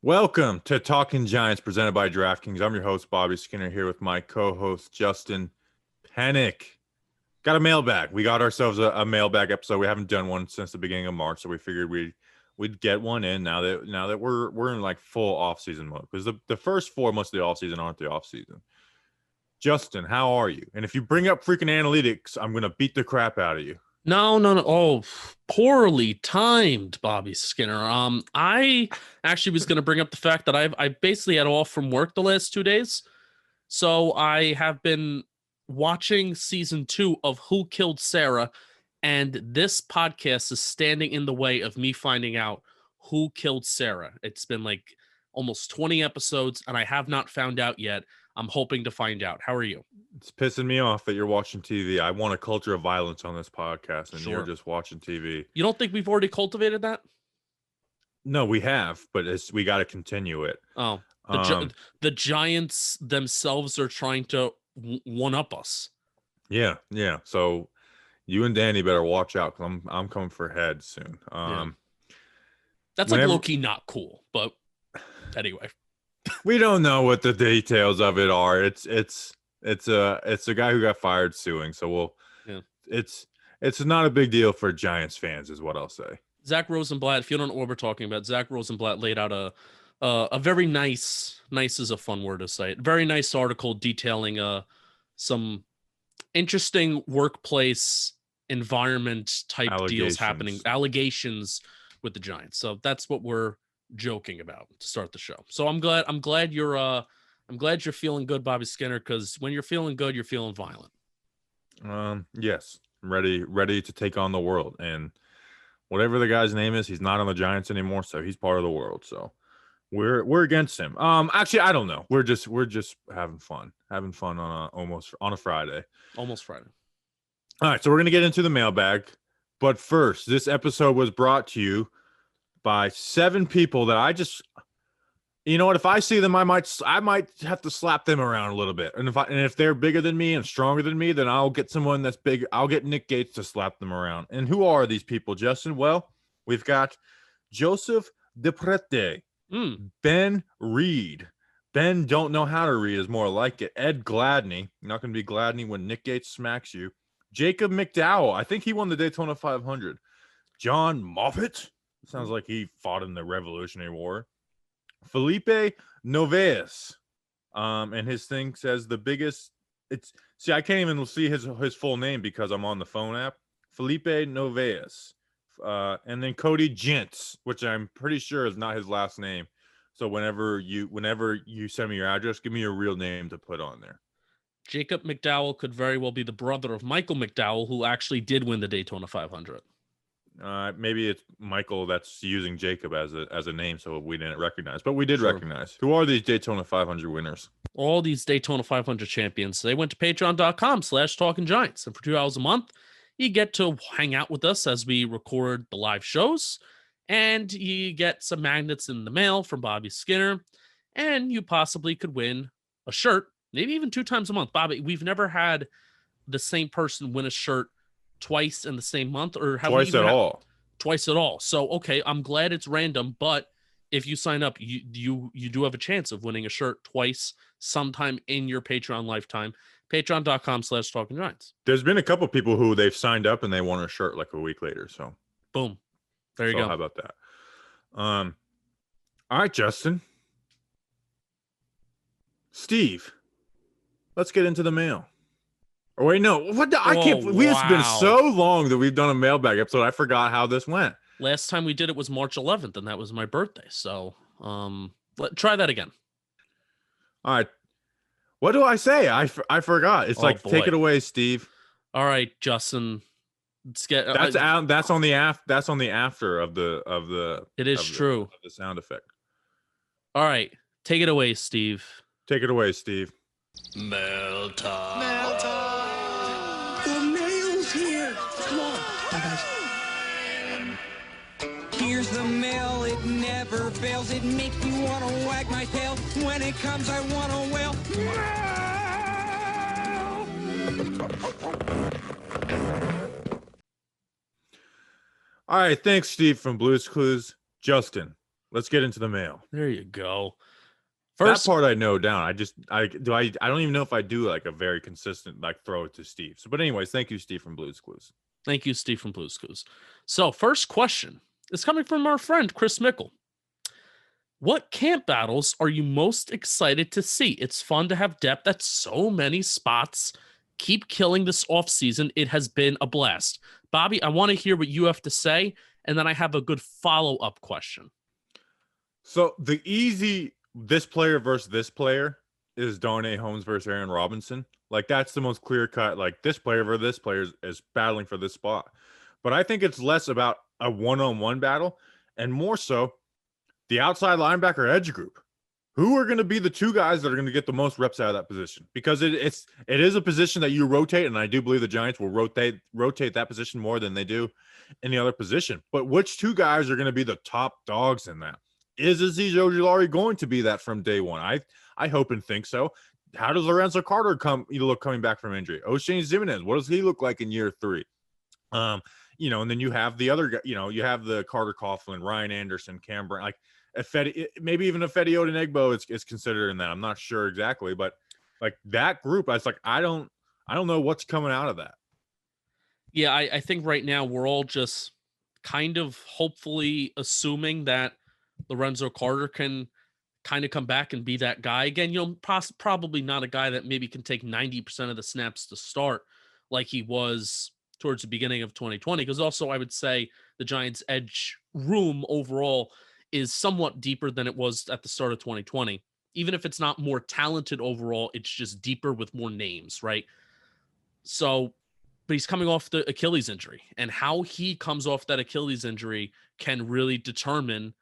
Welcome to Talking Giants presented by DraftKings. I'm your host, Bobby Skinner, here with my co-host, Justin Panic. Got a mailbag. We got ourselves a mailbag episode. We haven't done one since the beginning of March, so we figured we'd get one in now that we're in like full off-season mode. Because the first four months of the off-season aren't the off-season. Justin, how are you? And if you bring up freaking analytics, I'm going to beat the crap out of you. No. Oh, poorly timed, Bobby Skinner. I actually was going to bring up the fact that I basically had off from work the last 2 days. So I have been watching season 2 of Who Killed Sarah, and this podcast is standing in the way of me finding out who killed Sarah. It's been like almost 20 episodes, and I have not found out yet. I'm hoping to find out. How are you? It's pissing me off that you're watching TV. I want a culture of violence on this podcast, and you're just watching TV. You don't think we've already cultivated that? No, we have, but we got to continue it. Oh, the Giants themselves are trying to one-up us. Yeah. So you and Danny better watch out, because I'm coming for head soon. That's like low-key not cool, but anyway. We don't know what the details of it are. It's a guy who got fired suing, so it's not a big deal for Giants fans, is what I'll say. Zach Rosenblatt, if you don't know what we're talking about, Zach Rosenblatt laid out a very nice is a fun word to say, very nice article detailing some interesting workplace environment type deals happening, allegations with the Giants. So that's what we're joking about to start the show. So I'm glad you're feeling good, Bobby Skinner, because when you're feeling good, you're feeling violent. Yes, ready to take on the world, and whatever the guy's name is, he's not on the Giants anymore, so he's part of the world. So we're against him. Actually, I don't know. We're just having fun on a Friday. Almost Friday. All right, so we're gonna get into the mailbag, but first, this episode was brought to you by 7 people that you know what? If I see them, I might have to slap them around a little bit. And if they're bigger than me and stronger than me, then I'll get someone that's big. I'll get Nick Gates to slap them around. And who are these people, Justin? Well, we've got Joseph DePrete, Ben Reed. Ben don't know how to read is more like it. Ed Gladney. You're not going to be Gladney when Nick Gates smacks you. Jacob McDowell. I think he won the Daytona 500. John Moffitt. Sounds like he fought in the Revolutionary War. Felipe Noves. And his thing says the biggest. I can't even see his full name because I'm on the phone app. Felipe Noves. And then Cody Gentz, which I'm pretty sure is not his last name. So whenever you send me your address, give me your real name to put on there. Jacob McDowell could very well be the brother of Michael McDowell, who actually did win the Daytona 500. Maybe it's Michael that's using Jacob as a name, so we didn't recognize. But we did recognize. Who are these Daytona 500 winners? All these Daytona 500 champions. They went to patreon.com/talkinggiants. And for $2 a month, you get to hang out with us as we record the live shows. And you get some magnets in the mail from Bobby Skinner. And you possibly could win a shirt, maybe even 2 times a month. Bobby, we've never had the same person win a shirt twice in the same month, or twice at all. So okay, I'm glad it's random, but if you sign up, you do have a chance of winning a shirt twice sometime in your Patreon lifetime. Patreon.com/talkinggiants. There's been a couple people who they've signed up and they won a shirt like a week later. So boom, there you go. How about that? All right, Justin, Steve, let's get into the mail. Oh, wait, no. What? I can't. It's been so long that we've done a mailbag episode. I forgot how this went. Last time we did it was March 11th, and that was my birthday. So, try that again. All right. What do I say? I forgot. It's take it away, Steve. All right, Justin. Let's get. That's on the after of the. It is true. The sound effect. All right, take it away, Steve. Take it away, Steve. Mail time. The mail's here. Come on. Bye, guys. Here's the mail. It never fails. It makes me want to wag my tail. When it comes, I want to wail. All right. Thanks, Steve from Blue's Clues. Justin, Let's get into the mail. There you go. That part I know down. I don't even know if I do like a very consistent like throw it to Steve. So, but anyways, thank you, Steve from Blues Clues. Thank you, Steve from Blues Clues. So, first question is coming from our friend Chris Mickle. What camp battles are you most excited to see? It's fun to have depth at so many spots. Keep killing this offseason. It has been a blast. Bobby, I want to hear what you have to say, and then I have a good follow-up question. So the easy this player versus this player is Darnay Holmes versus Aaron Robinson. Like that's the most clear cut. Like this player versus this player is battling for this spot. But I think it's less about a one-on-one battle and more so the outside linebacker edge group. Who are going to be the two guys that are going to get the most reps out of that position? Because it is a position that you rotate, and I do believe the Giants will rotate that position more than they do any other position. But which two guys are going to be the top dogs in that? Is Azeez Ojulari going to be that from day one? I hope and think so. How does Lorenzo Carter look coming back from injury? O'Shane Ximines, what does he look like in year 3? And then you have the other guy, you have the Carter Coughlin, Ryan Anderson, Cam Brown, like maybe even Ifedi Odenigbo is considered in that. I'm not sure exactly, but like that group, I don't know what's coming out of that. Yeah, I think right now we're all just kind of hopefully assuming that Lorenzo Carter can kind of come back and be that guy again. Probably not a guy that maybe can take 90% of the snaps to start like he was towards the beginning of 2020. Because also I would say the Giants' edge room overall is somewhat deeper than it was at the start of 2020. Even if it's not more talented overall, it's just deeper with more names, right? So, but he's coming off the Achilles injury, and how he comes off that Achilles injury can really determine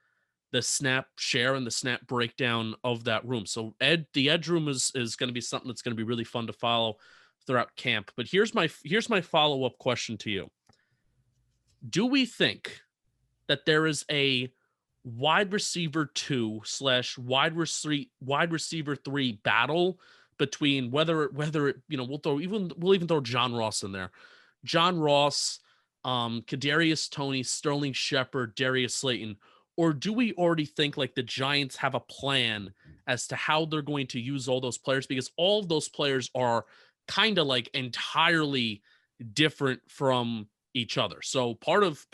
the snap share and the snap breakdown of that room. So the edge room is going to be something that's going to be really fun to follow throughout camp. But here's my follow-up question to you. Do we think that there is a wide receiver 2 / wide receiver 3 battle between whether it, we'll even throw John Ross in there. John Ross, Kadarius Toney, Sterling Shepard, Darius Slayton, or do we already think like the Giants have a plan as to how they're going to use all those players? Because all of those players are kind of like entirely different from each other. So part of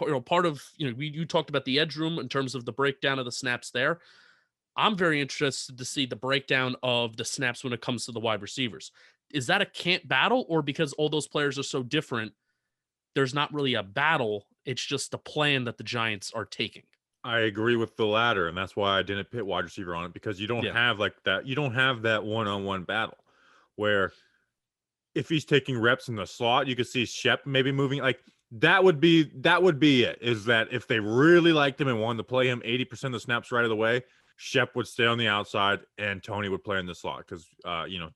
you talked about the edge room in terms of the breakdown of the snaps there. I'm very interested to see the breakdown of the snaps when it comes to the wide receivers. Is that a camp battle, or because all those players are so different, there's not really a battle? It's just the plan that the Giants are taking. I agree with the latter, and that's why I didn't pit wide receiver on it, because you don't have like that. You don't have that one-on-one battle where if he's taking reps in the slot, you could see Shep maybe moving. Like that would be it. Is that if they really liked him and wanted to play him 80% of the snaps right of the way, Shep would stay on the outside and Tony would play in the slot because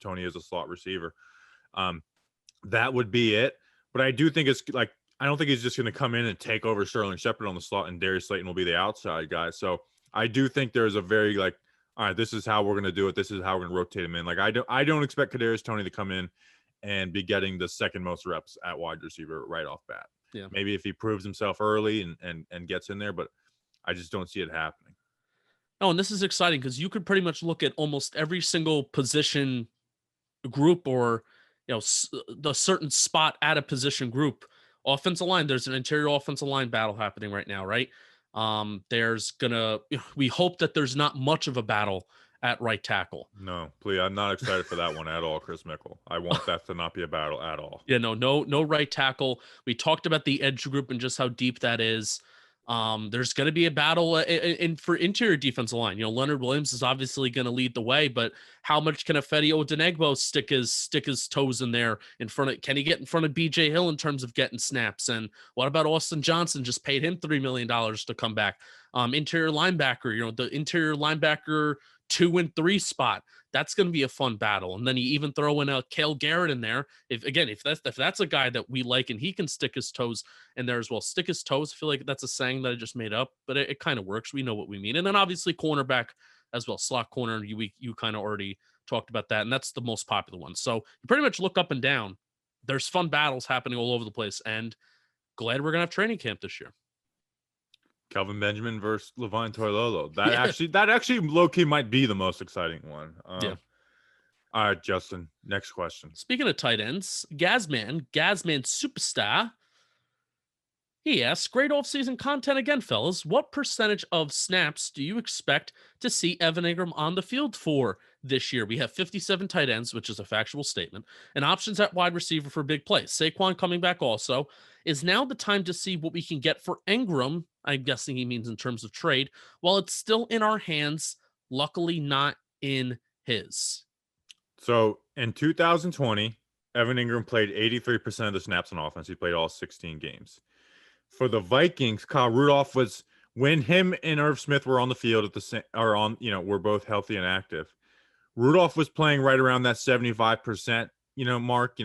Tony is a slot receiver. That would be it. But I do think it's like, I don't think he's just going to come in and take over Sterling Shepard on the slot and Darius Slayton will be the outside guy. So I do think there's a very like, all right, this is how we're going to do it. This is how we're going to rotate him in. Like I don't expect Kadarius Toney to come in and be getting the second most reps at wide receiver right off bat. Yeah. Maybe if he proves himself early and gets in there, but I just don't see it happening. Oh, and this is exciting because you could pretty much look at almost every single position group or, the certain spot at a position group. Offensive line, there's an interior offensive line battle happening right now, right? We hope that there's not much of a battle at right tackle. No, please. I'm not excited for that one at all, Chris Mickle. I want that to not be a battle at all. Yeah, no right tackle. We talked about the edge group and just how deep that is. There's going to be a battle for interior defensive line. Leonard Williams is obviously going to lead the way, but how much can Ifedi Odenigbo stick his toes in there in front of? Can he get in front of BJ Hill in terms of getting snaps? And what about Austin Johnson? Just paid him $3 million to come back. Interior linebacker, the interior linebacker 2 and 3 spot. That's going to be a fun battle. And then you even throw in a Cale Garrett in there. If that's a guy that we like and he can stick his toes in there as well. Stick his toes. I feel like that's a saying that I just made up, but it kind of works. We know what we mean. And then obviously cornerback as well. Slot corner. You kind of already talked about that. And that's the most popular one. So you pretty much look up and down. There's fun battles happening all over the place. And glad we're going to have training camp this year. Kelvin Benjamin versus Levine Toilolo. Yeah. That actually low key might be the most exciting one. Yeah. All right, Justin. Next question. Speaking of tight ends, Gazman Superstar. He asks, great offseason content again, fellas. What percentage of snaps do you expect to see Evan Engram on the field for this year? We have 57 tight ends, which is a factual statement, and options at wide receiver for big plays. Saquon coming back also. Is now the time to see what we can get for Engram? I'm guessing he means in terms of trade, while it's still in our hands, luckily not in his. So in 2020, Evan Engram played 83% of the snaps on offense. He played all 16 games. For the Vikings, Kyle Rudolph was, when him and Irv Smith were on the field at the same, or on, were both healthy and active. Rudolph was playing right around that 75%, mark,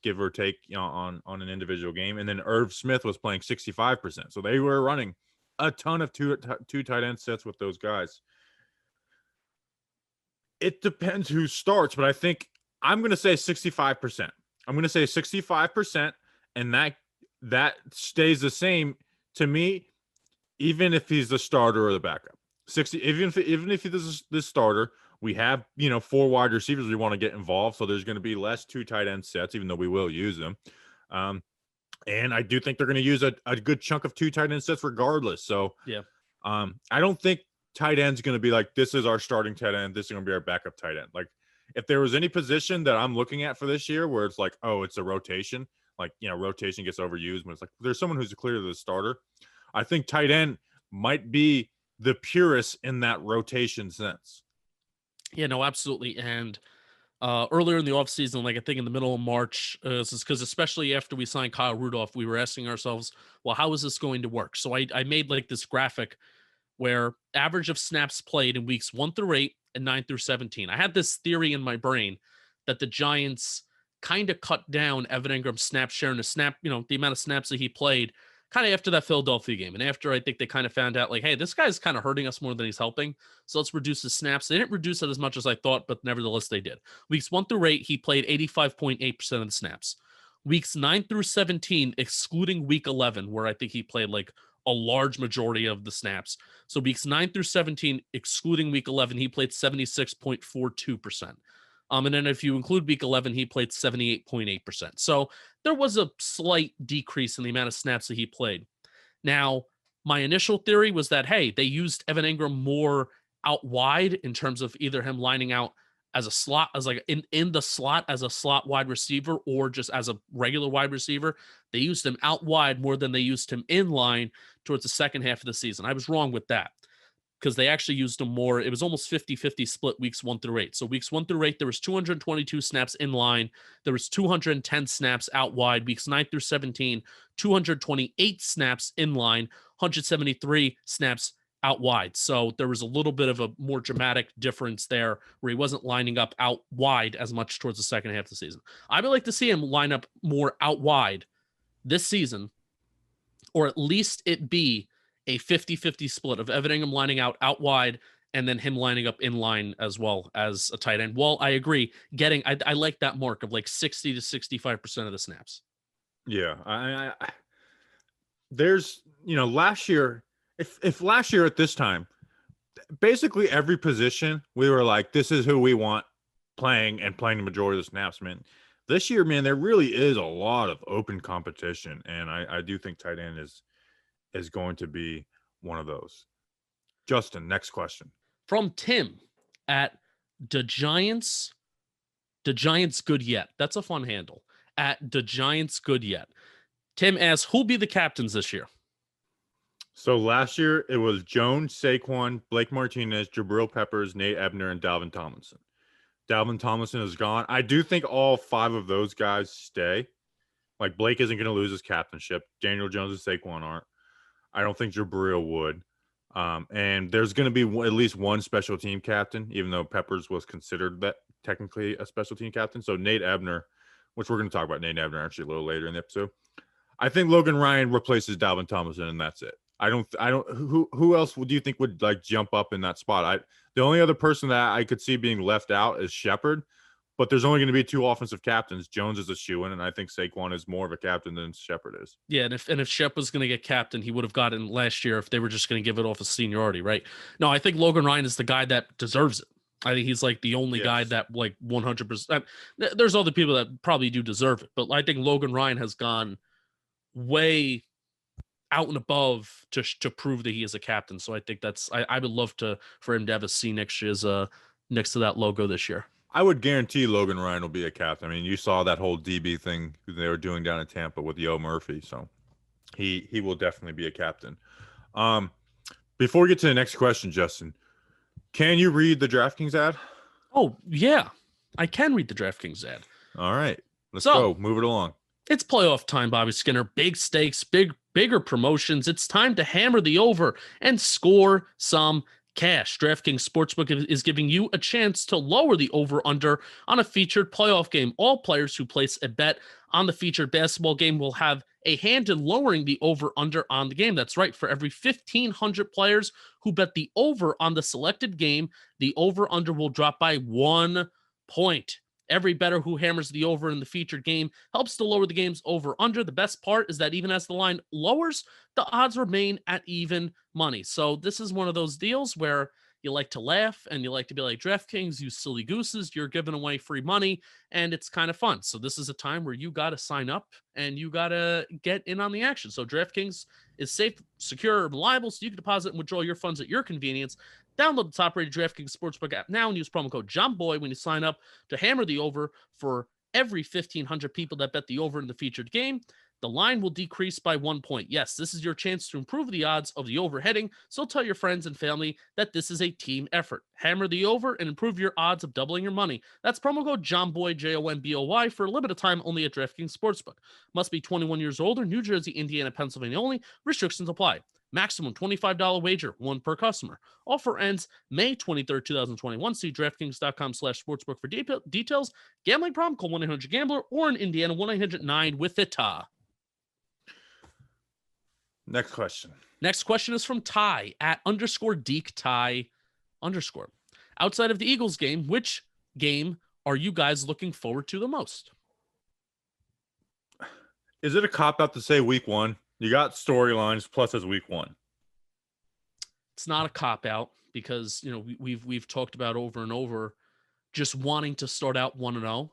give or take, on an individual game. And then Irv Smith was playing 65%. So they were running a ton of two tight end sets with those guys. It depends who starts, but I think I'm going to say 65%. I'm going to say 65%, and that stays the same to me, even if he's the starter or the backup. 60, even if he's the starter, we have 4 wide receivers we want to get involved, so there's going to be less 2 tight end sets, even though we will use them. And I do think they're going to use a good chunk of 2 tight end sets regardless. So yeah, I don't think tight end's going to be like, this is our starting tight end, this is going to be our backup tight end. Like, if there was any position that I'm looking at for this year where it's like, oh, it's a rotation, like, rotation gets overused, but it's like there's someone who's clearly the starter. I think tight end might be the purest in that rotation sense. Yeah, no, absolutely. And earlier in the offseason, like I think in the middle of March, this is because especially after we signed Kyle Rudolph, we were asking ourselves, well, how is this going to work? So I made like this graphic where average of snaps played in weeks 1 through 8 and 9 through 17. I had this theory in my brain that the Giants kind of cut down Evan Engram's snap share and the amount of snaps that he played kind of after that Philadelphia game. And after I think they kind of found out like, hey, this guy's kind of hurting us more than he's helping. So let's reduce his snaps. They didn't reduce it as much as I thought, but nevertheless they did. Weeks 1 through 8, he played 85.8% of the snaps. Weeks 9 through 17, excluding week 11, where I think he played like a large majority of the snaps. So weeks 9 through 17, excluding week 11, he played 76.42%. And then if you include week 11, he played 78.8%. So there was a slight decrease in the amount of snaps that he played. Now, my initial theory was that, hey, they used Evan Engram more out wide in terms of either him lining out as a slot, as like in the slot as a slot wide receiver, or just as a regular wide receiver. They used him out wide more than they used him in line towards the second half of the season. I was wrong with that, because they actually used him more. It was almost 50-50 split weeks 1 through 8. So weeks 1 through 8, there was 222 snaps in line. There was 210 snaps out wide. Weeks 9 through 17, 228 snaps in line, 173 snaps out wide. So there was a little bit of a more dramatic difference there where he wasn't lining up out wide as much towards the second half of the season. I would like to see him line up more out wide this season, or at least it be a 50-50 split of Evan Engram lining out wide and then him lining up in line as well as a tight end. Well, I agree. I like that mark of like 60 to 65% of the snaps. Yeah. I there's, last year, if last year at this time, basically every position we were like, this is who we want playing the majority of the snaps, man. This year, man, there really is a lot of open competition. And I do think tight end is going to be one of those. Justin, next question. From Tim at the Giants Good Yet. That's a fun handle. At the Giants Good Yet. Tim asks, who'll be the captains this year? So last year it was Jones, Saquon, Blake Martinez, Jabril Peppers, Nate Ebner, and Dalvin Tomlinson. Dalvin Tomlinson is gone. I do think all 5 of those guys stay. Like, Blake isn't going to lose his captainship. Daniel Jones and Saquon aren't. I don't think Jabril would. And there's going to be at least one special team captain, even though Peppers was considered that technically a special team captain. So Nate Ebner, which we're going to talk about Nate Ebner actually a little later in the episode. I think Logan Ryan replaces Dalvin Tomlinson, and that's it. Who else do you think would like jump up in that spot? The only other person that I could see being left out is Shepard, but there's only going to be 2 offensive captains. Jones is a shoo-in, and I think Saquon is more of a captain than Shepard is. Yeah, and if Shep was going to get captain, he would have gotten last year if they were just going to give it off of seniority, right? No, I think Logan Ryan is the guy that deserves it. I think he's like the only guy that like 100%. There's other people that probably do deserve it, but I think Logan Ryan has gone way out and above to prove that he is a captain. So I think I would love for him to have a C next year's next to that logo this year. I would guarantee Logan Ryan will be a captain. I mean, you saw that whole DB thing they were doing down in Tampa with Yo Murphy, so he will definitely be a captain. Before we get to the next question, Justin, can you read the DraftKings ad? Oh, yeah. I can read the DraftKings ad. All right. Let's go. Move it along. It's playoff time, Bobby Skinner. Big stakes, bigger promotions. It's time to hammer the over and score some cash. DraftKings Sportsbook is giving you a chance to lower the over-under on a featured playoff game. All players who place a bet on the featured basketball game will have a hand in lowering the over-under on the game. That's right. For every 1,500 players who bet the over on the selected game, the over-under will drop by 1 point. Every bettor who hammers the over in the featured game helps to lower the game's over-under. The best part is that even as the line lowers, the odds remain at even money. So this is one of those deals where you like to laugh and you like to be like, DraftKings, you silly gooses, you're giving away free money, and it's kind of fun. So this is a time where you got to sign up and you got to get in on the action. So DraftKings is safe, secure, and reliable, so you can deposit and withdraw your funds at your convenience. Download the top-rated DraftKings Sportsbook app now and use promo code JOHNBOY when you sign up to hammer the over for every 1,500 people that bet the over in the featured game. The line will decrease by 1 point. Yes, this is your chance to improve the odds of the over heading, so tell your friends and family that this is a team effort. Hammer the over and improve your odds of doubling your money. That's promo code JOHNBOY, JONBOY, for a limited time only at DraftKings Sportsbook. Must be 21 years old or New Jersey, Indiana, Pennsylvania only. Restrictions apply. Maximum $25 wager, 1 per customer. Offer ends May 23rd, 2021. See DraftKings.com/sportsbook for details. Gambling problem? Call 1-800-GAMBLER or in Indiana, 1-800-9-WITH-IT. Next question. Next question is from Ty at _DeekTy_. Outside of the Eagles game, which game are you guys looking forward to the most? Is it a cop-out to say week 1? You got storylines plus as week 1. It's not a cop-out because, you know, we've talked about over and over just wanting to start out 1-0.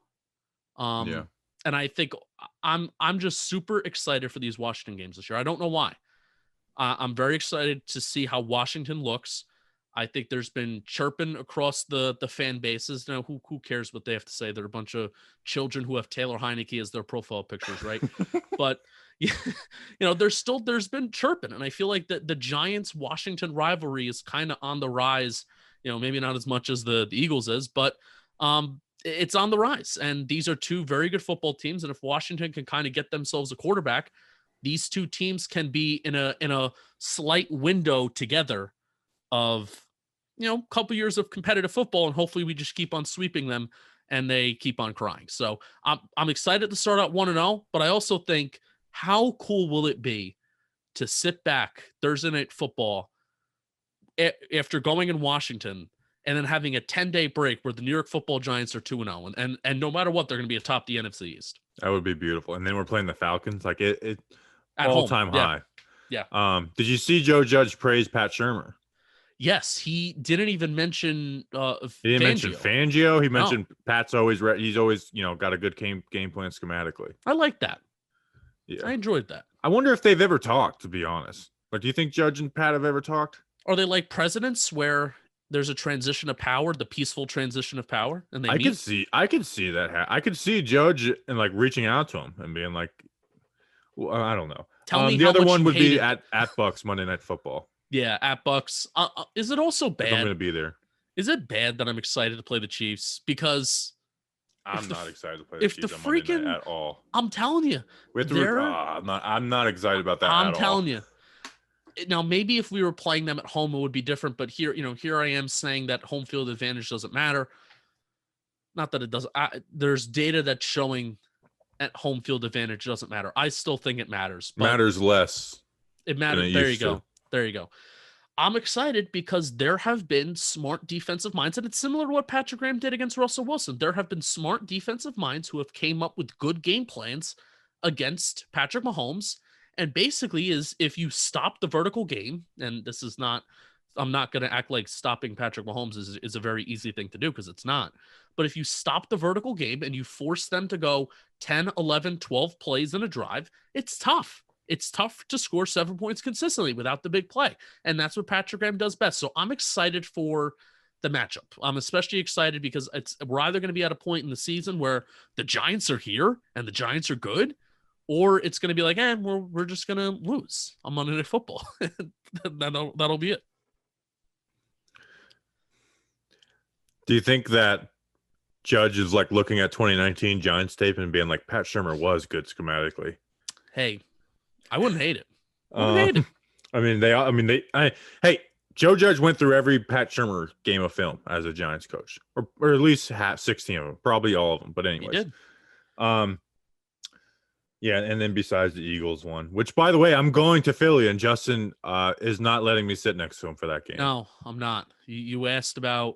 Yeah. And I think I'm just super excited for these Washington games this year. I don't know why. I'm very excited to see how Washington looks. I think there's been chirping across the fan bases. Now, who cares what they have to say? They're a bunch of children who have Taylor Heineke as their profile pictures, right? But you know, there's been chirping, and I feel like the Giants Washington rivalry is kind of on the rise. You know, maybe not as much as the Eagles is, but it's on the rise. And these are 2 very good football teams. And if Washington can kind of get themselves a quarterback, these 2 teams can be in a slight window together of, you know, a couple years of competitive football, and hopefully we just keep on sweeping them and they keep on crying. So I'm excited to start out 1-0, but I also think, how cool will it be to sit back Thursday Night Football after going in Washington and then having a 10-day break where the New York Football Giants are 2-0, and no matter what, they're going to be atop the NFC East. That would be beautiful. And then we're playing the Falcons, like it At all-time home. high. Yeah. Did you see Joe Judge praise Pat Shurmur? Yes, he didn't even mention He didn't mention Fangio. He mentioned Pat's always he's always, you know, got a good game plan schematically. I like that. Yeah. I enjoyed that. I wonder if they've ever talked, to be honest. Like, do you think Judge and Pat have ever talked? Are they like presidents where there's a transition of power, the peaceful transition of power, and they meet? I could see that. I could see Judge and like reaching out to him and being like, well, I don't know. Tell me the how other much one you would be hated- at Bucks Monday Night Football. Yeah, at Bucks. Is it also I'm bad? going to be there. Is it bad that I'm excited to play the Chiefs? Because I'm not excited to play the if Chiefs the on Monday freaking- night at all. I'm telling you, We have to. I'm not excited about that. I'm at telling all. you. Now, maybe if we were playing them at home, it would be different. But here, here I am saying that home field advantage doesn't matter. Not that it doesn't. There's data that's showing at home field advantage doesn't matter. I still think it matters. But Matters less. It matters. There you go. There you go. I'm excited because there have been smart defensive minds, and it's similar to what Patrick Graham did against Russell Wilson. There have been smart defensive minds who have came up with good game plans against Patrick Mahomes. And basically is if you stop the vertical game, and this is not, I'm not going to act like stopping Patrick Mahomes is a very easy thing to do because it's not. But if you stop the vertical game and you force them to go 10, 11, 12 plays in a drive, it's tough. It's tough to score 7 points consistently without the big play. And that's what Patrick Graham does best. So I'm excited for the matchup. I'm especially excited because we're either going to be at a point in the season where the Giants are here and the Giants are good, or it's going to be like, we're just going to lose on Monday Night Football. That'll be it. Do you think that Judge is like looking at 2019 Giants tape and being like, Pat Shurmur was good schematically? Hey, I wouldn't hate it. Hate it. Hey, Joe Judge went through every Pat Shurmur game of film as a Giants coach, or at least 16 of them, probably all of them. But anyways, he did. Yeah, and then besides the Eagles one, which by the way, I'm going to Philly, and Justin is not letting me sit next to him for that game. No, I'm not. You asked about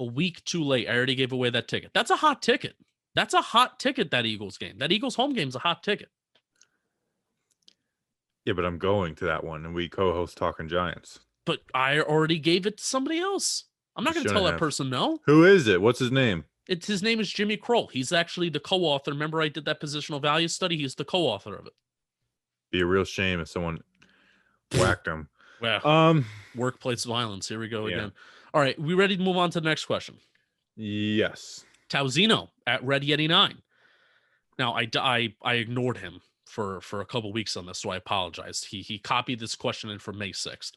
a week too late. I already gave away that ticket. That's a hot ticket. That Eagles game. That Eagles home game is a hot ticket. Yeah, but I'm going to that one, and we co-host Talking Giants. But I already gave it to somebody else. I'm not going to tell that person no. Who is it? What's his name? His name is Jimmy Kroll. He's actually the co-author. Remember I did that positional value study? He's the co-author of it. Be a real shame if someone whacked him. Well, workplace violence. Here we go again. All right, we ready to move on to the next question? Yes. Tauzino at Red Yeti 9. Now, I ignored him for a couple weeks on this, so I apologize. He copied this question in for May 6th.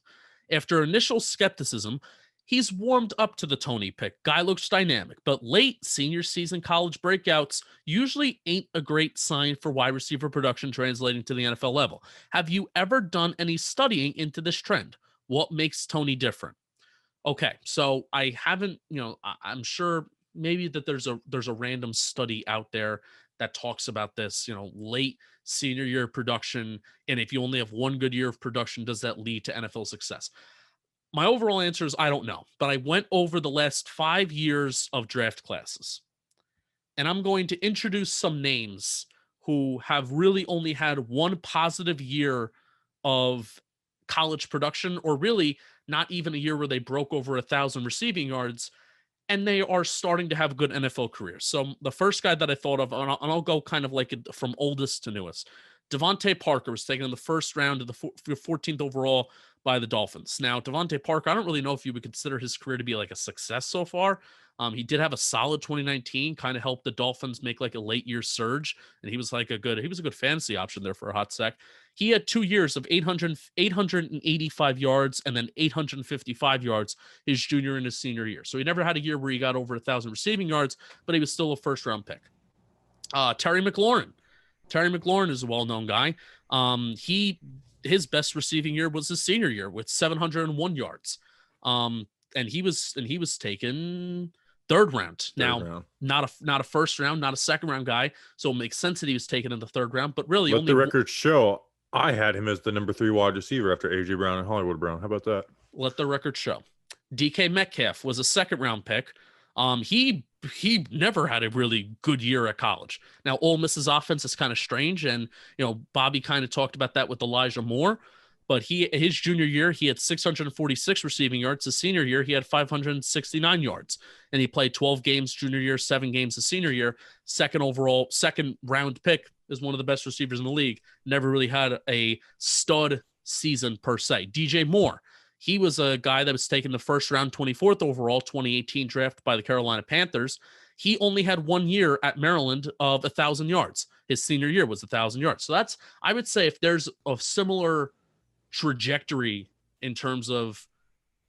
After initial skepticism, he's warmed up to the Tony pick. Guy looks dynamic, but late senior season college breakouts usually ain't a great sign for wide receiver production translating to the NFL level. Have you ever done any studying into this trend? What makes Tony different? Okay, so I haven't, I'm sure maybe that there's a random study out there that talks about this, late senior year production. And if you only have one good year of production, does that lead to NFL success? My overall answer is I don't know, but I went over the last 5 years of draft classes, and I'm going to introduce some names who have really only had one positive year of college production, or really not even a year where they broke over 1,000 receiving yards, and they are starting to have good NFL careers. So the first guy that I thought of, and I'll go kind of like from oldest to newest, Devontae Parker was taken in the first round of the 14th overall by the Dolphins. Now, Devontae Parker, I don't really know if you would consider his career to be like a success so far. He did have a solid 2019, kind of helped the Dolphins make like a late year surge, and he was a good fantasy option there for a hot sec. He had 2 years of 885 yards and then 855 yards his junior and his senior year. So he never had a year where he got over 1,000 receiving yards, but he was still a first round pick. Terry McLaurin. Terry McLaurin is a well-known guy. His best receiving year was his senior year with 701 yards. And he was taken third round. Not a first round, not a second round guy. So it makes sense that he was taken in the third round, but really let the record show I had him as the number 3 wide receiver after AJ Brown and Hollywood Brown. How about that? Let the record show. DK Metcalf was a second round pick. He never had a really good year at college. Now, Ole Miss's offense is kind of strange, and Bobby kind of talked about that with Elijah Moore. But his junior year, he had 646 receiving yards. His senior year, he had 569 yards, and he played 12 games junior year, 7 games his senior year. Second round pick, is one of the best receivers in the league. Never really had a stud season per se. DJ Moore. He was a guy that was taken the first round, 24th overall, 2018 draft by the Carolina Panthers. He only had 1 year at Maryland of 1,000 yards. His senior year was 1,000 yards. So I would say if there's a similar trajectory in terms of,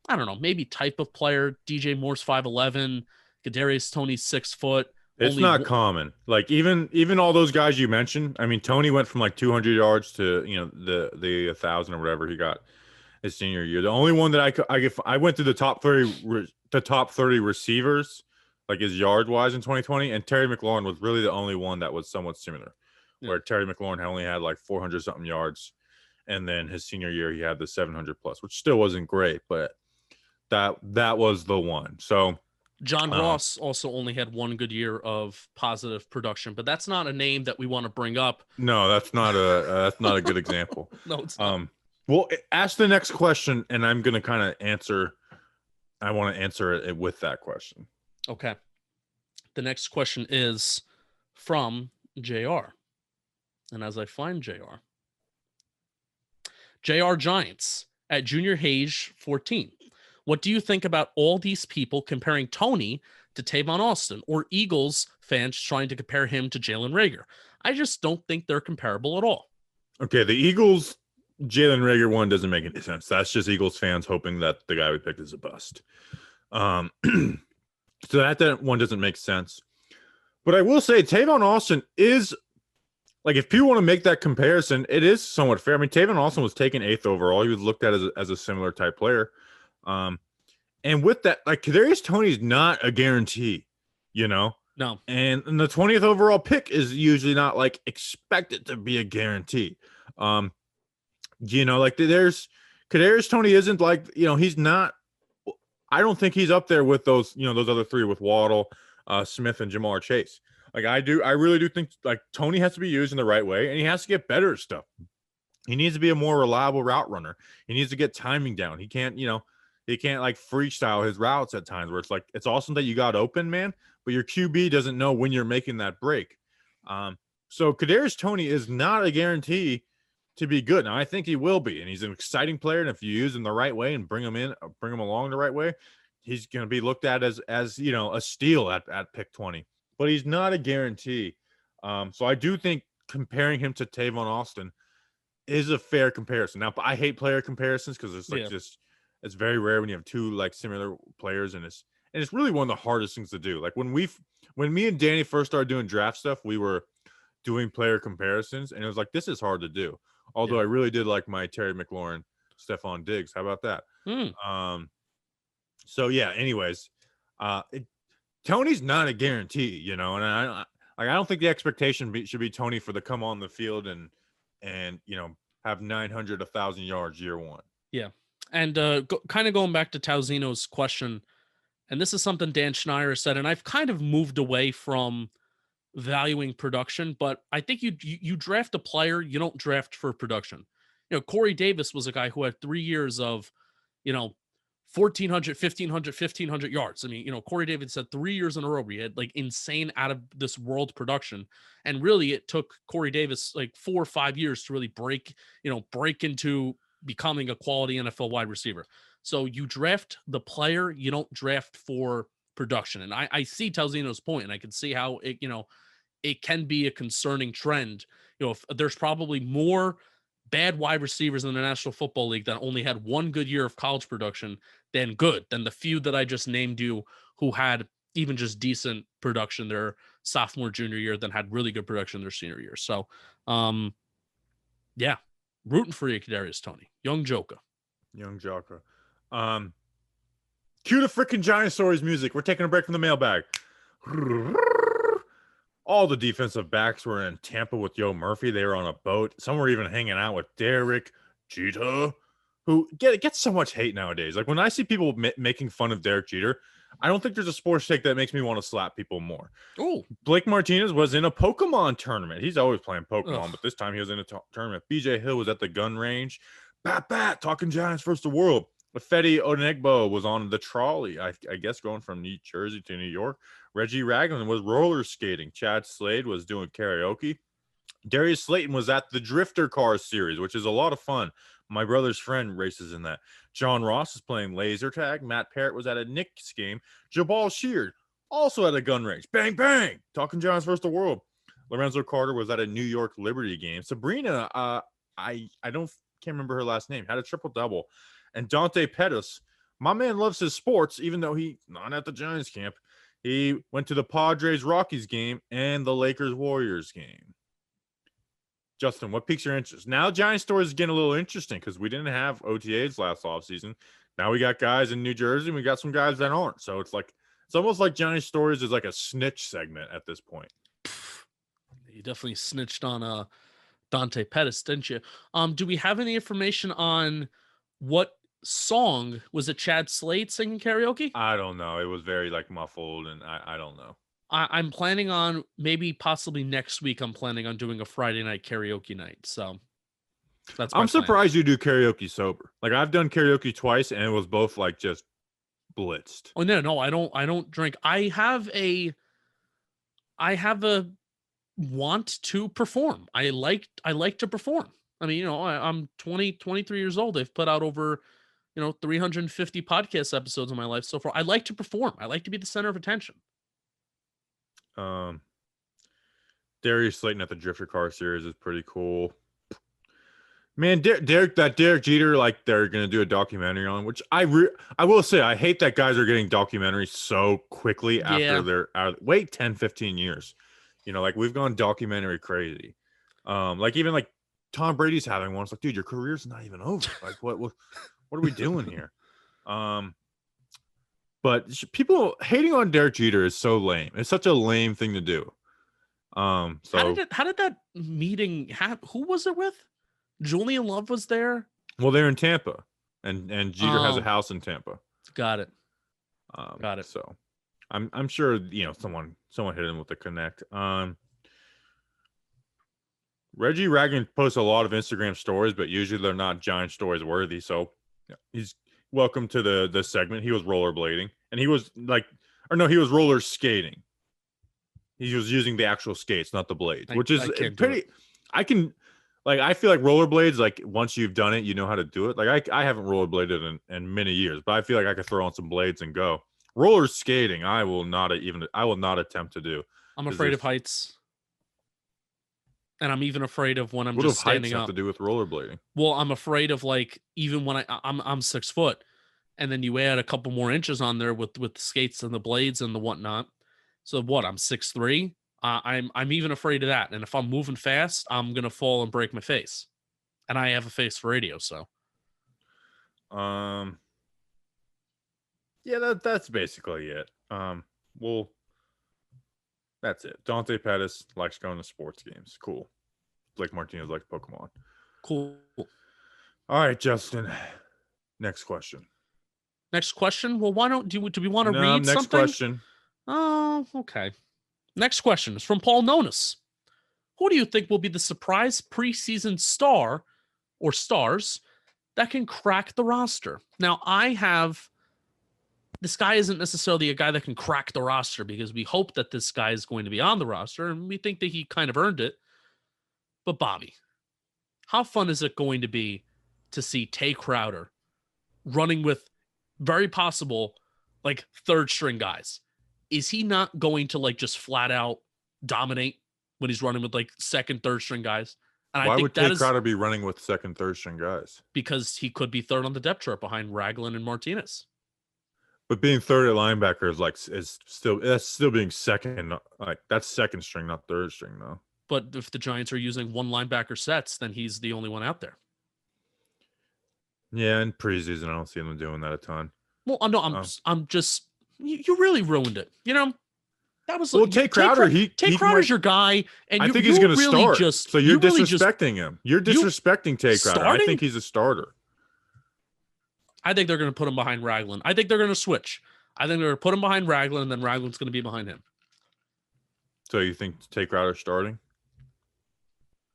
I don't know, maybe type of player, DJ Moore's 5'11", Kadarius Toney's 6 foot. It's not common. Like even all those guys you mentioned. I mean, Tony went from like 200 yards to the 1,000 or whatever he got his senior year. The only one that I went to the top 30 receivers, like his yard wise in 2020, and Terry McLaurin was really the only one that was somewhat similar, where Terry McLaurin only had like 400 something yards And then his senior year, he had the 700 plus, which still wasn't great, but that was the one. So John Ross also only had one good year of positive production, but that's not a name that we want to bring up. no, that's not a good example. No, it's not. Well, ask the next question, and I'm going to kind of answer. I want to answer it with that question. Okay. The next question is from JR. And as I find JR Giants at junior age 14. What do you think about all these people comparing Tony to Tavon Austin, or Eagles fans trying to compare him to Jalen Reagor? I just don't think they're comparable at all. Okay, the Eagles Jalen Reagor one doesn't make any sense. That's just Eagles fans hoping that the guy we picked is a bust. So that one doesn't make sense. But I will say Tavon Austin is, like, if people want to make that comparison, it is somewhat fair. I mean, Tavon Austin was taken 8th overall. He was looked at as a similar type player. And with that, like, Kadarius Toney is not a guarantee, you know? No. And the 20th overall pick is usually not, like, expected to be a guarantee. You know, like, there's Kadarius Toney isn't like, you know, he's not, I don't think he's up there with those, you know, those other three with Waddle, Smith, and Jamar Chase. Like, I really do think, like, Toney has to be used in the right way, and he has to get better at stuff. He needs to be a more reliable route runner. He needs to get timing down. He can't, you know, like freestyle his routes at times where it's like, it's awesome that you got open, man, but your QB doesn't know when you're making that break. So Kadarius Toney is not a guarantee to be good. Now, I think he will be, and he's an exciting player. And if you use him the right way and bring him along the right way, he's going to be looked at as, you know, a steal at pick 20, but he's not a guarantee. So I do think comparing him to Tavon Austin is a fair comparison. Now, I hate player comparisons because it's like it's very rare when you have two like similar players, and it's really one of the hardest things to do. Like when me and Danny first started doing draft stuff, we were doing player comparisons, and it was like, this is hard to do. Although I really did like my Terry McLaurin, Stephon Diggs. How about that? So yeah. Anyways, Tony's not a guarantee, you know, and I don't think the expectation should be Toney for the come on the field and you know, have 900, 1,000 yards year one. Yeah. And kind of going back to Tauzino's question, and this is something Dan Schneider said, and I've kind of moved away from valuing production, but I think you draft a player, you don't draft for production. You know, Corey Davis was a guy who had 3 years of, you know, 1,400, 1,500, 1,500 yards. I mean, you know, Corey Davis had 3 years in a row where he had like insane out of this world production. And really it took Corey Davis like 4 or 5 years to really break into becoming a quality NFL wide receiver. So you draft the player, you don't draft for production. And I see Tauzino's point, and I can see how it, you know, it can be a concerning trend. You know, if there's probably more bad wide receivers in the National Football League that only had one good year of college production than the few that I just named you who had even just decent production their sophomore, junior year, then had really good production their senior year. So, yeah, rooting for you, Kadarius Toney, young Joker. Cue the freaking Giant Stories music. We're taking a break from the mailbag. All the defensive backs were in Tampa with Joe Murphy. They were on a boat. Some were even hanging out with Derek Jeter, who gets so much hate nowadays. Like when I see people making fun of Derek Jeter, I don't think there's a sports take that makes me want to slap people more. Oh, Blake Martinez was in a Pokemon tournament. He's always playing Pokemon, but this time he was in a tournament. BJ Hill was at the gun range. Bat, talking Giants versus the world. Fede Odenigbo was on the trolley, I guess, going from New Jersey to New York. Reggie Ragland was roller skating. Chad Slade was doing karaoke. Darius Slayton was at the Drifter Cars series, which is a lot of fun. My brother's friend races in that. John Ross is playing laser tag. Matt Parrott was at a Knicks game. Jabal Sheard also at a gun range. Bang, bang. Talking Giants versus the world. Lorenzo Carter was at a New York Liberty game. Sabrina, I can't remember her last name, had a triple-double. And Dante Pettis, my man loves his sports, even though he's not at the Giants camp. He went to the Padres-Rockies game and the Lakers-Warriors game. Justin, what piques your interest? Now Giants stories is getting a little interesting because we didn't have OTAs last offseason. Now we got guys in New Jersey and we got some guys that aren't. So it's almost like Giants stories is like a snitch segment at this point. You definitely snitched on Dante Pettis, didn't you? Do we have any information on what song was it? Chad Slade singing karaoke? I don't know. It was very like muffled, and I don't know. I'm planning on possibly next week. I'm planning on doing a Friday night karaoke night. So that's. I'm surprised you do karaoke sober. Like I've done karaoke twice, and it was both like just blitzed. Oh no, I don't drink. I have a want to perform. I like to perform. I mean, I'm 23 years old. I've put out over 350 podcast episodes in my life so far. I like to perform. I like to be the center of attention. Darius Slayton at the Drifter Car Series is pretty cool. Man, Derek Jeter, like they're gonna do a documentary on, which I will say I hate that guys are getting documentaries so quickly after they're out. Wait 10, 15 years. Like we've gone documentary crazy. Like even like Tom Brady's having one. It's like, dude, your career's not even over. Like what are we doing here? But people hating on Derek Jeter is so lame. It's such a lame thing to do. So how did that meeting happen? Who was it with? Julian Love was there. Well, they're in Tampa, and Jeter has a house in Tampa. Got it. Got it. So, I'm sure someone hit him with the connect. Reggie Ragland posts a lot of Instagram stories, but usually they're not giant stories worthy. So, he's welcome to the segment. He was rollerblading, and he was he was roller skating. He was using the actual skates, not the blades, which is pretty. I feel like rollerblades, like once you've done it, you know how to do it. Like I haven't rollerbladed in many years, but I feel like I could throw on some blades and go. Roller skating, I will not attempt to do. I'm afraid of heights, and I'm even afraid of when I'm just standing up. What have to do with rollerblading? Well, I'm afraid of like even when I'm 6 foot, and then you add a couple more inches on there with the skates and the blades and the whatnot. So what? I'm 6'3". I'm even afraid of that. And if I'm moving fast, I'm gonna fall and break my face. And I have a face for radio, so. Yeah, that's basically it. That's it. Dante Pettis likes going to sports games. Cool. Blake Martinez likes Pokemon. Cool. All right, Justin. Next question. Well, why don't do we want to read next something? Question. Oh, okay. Next question is from Paul Nonis. Who do you think will be the surprise preseason star or stars that can crack the roster? Now, this guy isn't necessarily a guy that can crack the roster because we hope that this guy is going to be on the roster and we think that he kind of earned it. But Bobby, how fun is it going to be to see Tay Crowder running with very possible like third string guys? Is he not going to like just flat out dominate when he's running with like second, third string guys? And Why I think would Tay Crowder be running with second, third string guys? Because he could be third on the depth chart behind Ragland and Martinez. But being third at linebacker is still being second. Like that's second string, not third string, though. But if the Giants are using one linebacker sets, then he's the only one out there. Yeah, in preseason, I don't see them doing that a ton. Well, no, I'm just. You really ruined it. That was Tay Crowder. Tay Crowder's your guy, and I think he's going to really start. So you're disrespecting him. You're disrespecting Tay Crowder. Starting? I think he's a starter. I think they're going to put him behind Ragland. I think they're going to switch. I think they're going to put him behind Ragland, and then Ragland's going to be behind him. So you think Tay Crowder's starting?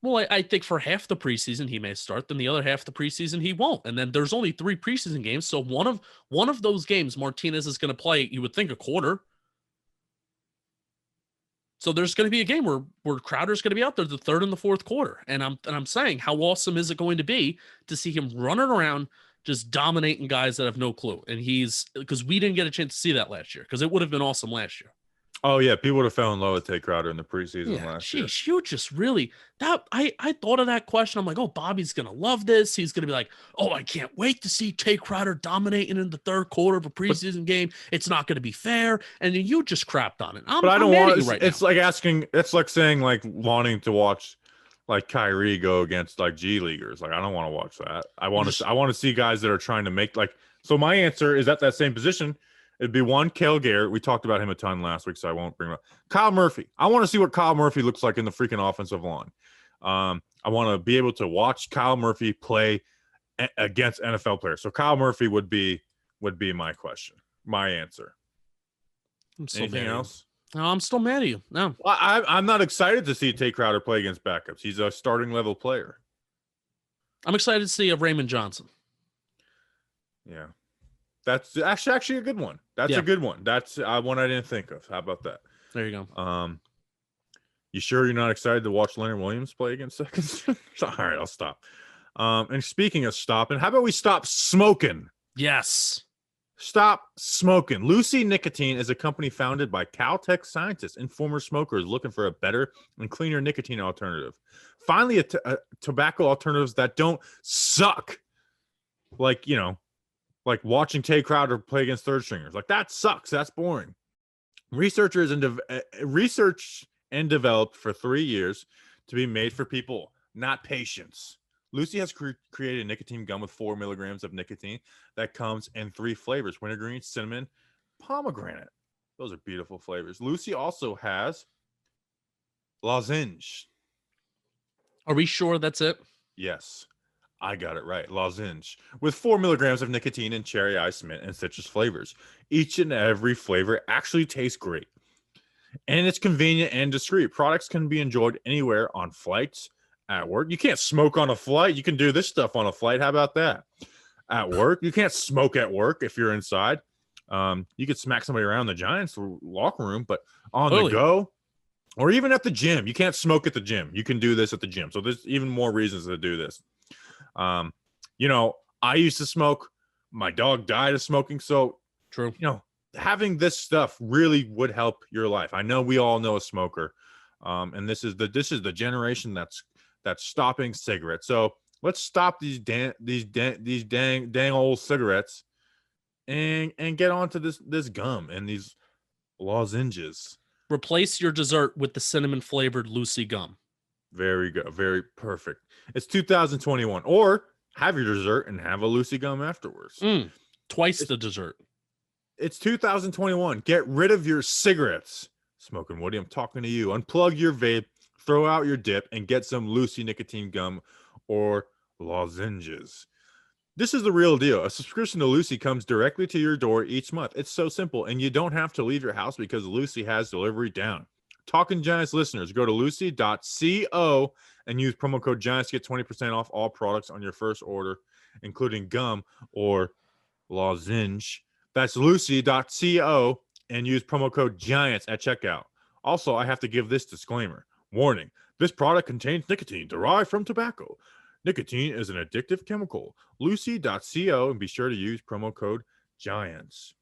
Well, I think for half the preseason he may start, then the other half of the preseason he won't. And then there's only 3 preseason games, so one of those games Martinez is going to play, you would think, a quarter. So there's going to be a game where Crowder's going to be out there the third and the fourth quarter. And I'm saying, how awesome is it going to be to see him running around just dominating guys that have no clue? And because we didn't get a chance to see that last year, because it would have been awesome last year. Oh yeah, people would have fell in love with Tay Crowder in the preseason last year. You just really I thought of that question. I'm like, oh, Bobby's gonna love this. He's gonna be like, oh, I can't wait to see Tay Crowder dominating in the third quarter of a preseason game. It's not gonna be fair, and then you just crapped on it. But I don't want. It's like asking. It's like saying like wanting to watch like Kyrie go against like G leaguers. Like I don't want to watch that. I want to see guys that are trying to make like. So my answer is at that same position. It'd be one, Cale Garrett. We talked about him a ton last week, so I won't bring him up. Kyle Murphy. I want to see what Kyle Murphy looks like in the freaking offensive line. I I want to be able to watch Kyle Murphy play against NFL players. So Kyle Murphy would be my question, my answer. Anything else? No, I'm still mad at you. No, Well, I'm not excited to see Tate Crowder play against backups. He's a starting level player. I'm excited to see a Raymond Johnson. Yeah, that's actually a good one. That's a good one. That's one I didn't think of. How about that? There you go. You sure you're not excited to watch Leonard Williams play against seconds? All right, I'll stop. And speaking of stopping, how about we stop smoking? Yes. Stop smoking. Lucy Nicotine is a company founded by Caltech scientists and former smokers looking for a better and cleaner nicotine alternative. Finally, tobacco alternatives that don't suck. Like watching Tate Crowder play against third stringers. Like, that sucks. That's boring. Researchers and research and developed for 3 years to be made for people, not patients. Lucy has created nicotine gum with 4 milligrams of nicotine that comes in 3 flavors: wintergreen, cinnamon, pomegranate. Those are beautiful flavors. Lucy also has lozenge. Are we sure that's it? Yes, I got it right. Lozenge with 4 milligrams of nicotine and cherry ice, mint, and citrus flavors. Each and every flavor actually tastes great. And it's convenient and discreet. Products can be enjoyed anywhere on flights, at work. You can't smoke on a flight. You can do this stuff on a flight. How about that? At work, you can't smoke at work if you're inside. You could smack somebody around the Giants locker room, but on the go, or even at the gym, you can't smoke at the gym. You can do this at the gym. So there's even more reasons to do this. I used to smoke. My dog died of smoking. So true. Having this stuff really would help your life. I know we all know a smoker. And this is the generation that's stopping cigarettes. So let's stop these dang old cigarettes and get onto this gum and these lozenges. Replace your dessert with the cinnamon flavored Lucy gum. Very good. Very perfect. It's 2021. Or have your dessert and have a Lucy gum afterwards. Twice the dessert. It's 2021. Get rid of your cigarettes. Smoking Woody, I'm talking to you. Unplug your vape, throw out your dip, and get some Lucy nicotine gum or lozenges. This is the real deal. A subscription to Lucy comes directly to your door each month. It's so simple, and you don't have to leave your house because Lucy has delivery down. Talking Giants listeners, go to lucy.co and use promo code Giants to get 20% off all products on your first order, including gum or lozenge. That's lucy.co and use promo code Giants at checkout. Also, I have to give this disclaimer. Warning, this product contains nicotine derived from tobacco. Nicotine is an addictive chemical. Lucy.co and be sure to use promo code Giants.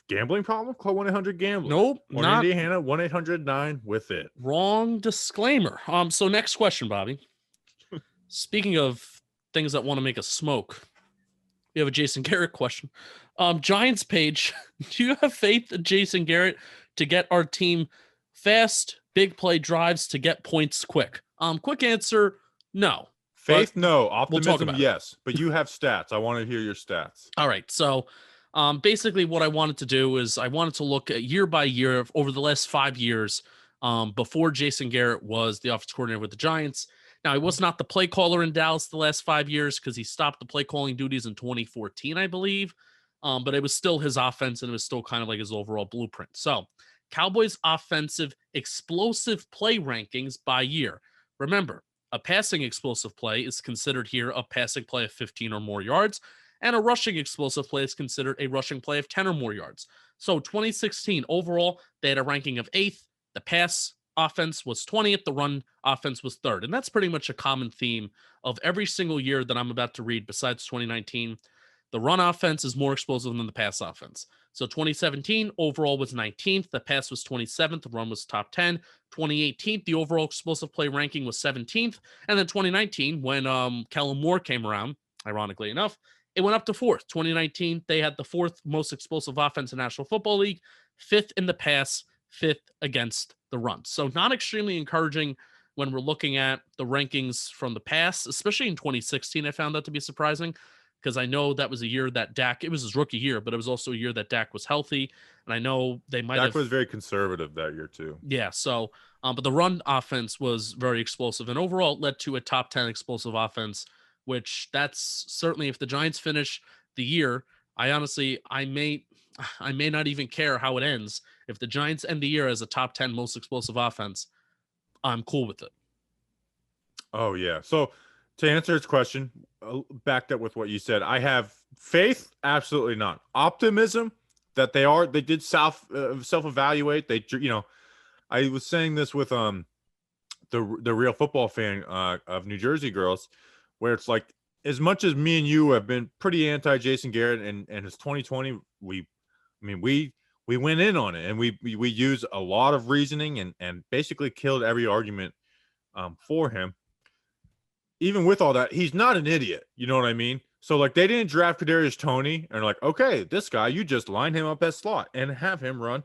Gambling problem? Call 1-800-GAMBLER. Nope. Or in Indiana, 1-800-9-WITH-IT. Wrong disclaimer. So next question, Bobby. Speaking of things that want to make us smoke, we have a Jason Garrett question. Giants page, do you have faith in Jason Garrett to get our team fast, big play drives to get points quick? Quick answer, no. Faith, no. Optimism, we'll yes. But you have stats. I want to hear your stats. All right. So basically what I wanted to do is I wanted to look at year by year over the last 5 years before Jason Garrett was the offensive coordinator with the Giants. Now, he was not the play caller in Dallas the last 5 years because he stopped the play calling duties in 2014, I believe. But it was still his offense, and it was still kind of like his overall blueprint. So, Cowboys offensive explosive play rankings by year. Remember, a passing explosive play is considered here a passing play of 15 or more yards, and a rushing explosive play is considered a rushing play of 10 or more yards. So, 2016, overall, they had a ranking of 8th. The pass offense was 20th. The run offense was 3rd. And that's pretty much a common theme of every single year that I'm about to read besides 2019. The run offense is more explosive than the pass offense. So 2017 overall was 19th. The pass was 27th. The run was top 10. 2018, the overall explosive play ranking was 17th. And then 2019, when Kellen Moore came around, ironically enough, it went up to 4th. 2019, they had the 4th most explosive offense in National Football League, 5th in the pass, 5th against the run. So not extremely encouraging when we're looking at the rankings from the pass, especially in 2016. I found that to be surprising. because I know that was a year that Dak, it was his rookie year, but it was also a year that Dak was healthy. And I know they might have. Dak was very conservative that year too. Yeah. So, but the run offense was very explosive, and overall it led to a top 10 explosive offense, which that's certainly, if the Giants finish the year, I may not even care how it ends. If the Giants end the year as a top 10 most explosive offense, I'm cool with it. Oh yeah. So to answer his question, backed up with what you said, I have faith, absolutely not. Optimism that they did self-evaluate. They, I was saying this with the real football fan of New Jersey girls, where it's like, as much as me and you have been pretty anti Jason Garrett and his 2020, we went in on it, and we used a lot of reasoning and basically killed every argument for him. Even with all that, he's not an idiot. You know what I mean? So, like, they didn't draft Kadarius Toney and like, okay, this guy, you just line him up as slot and have him run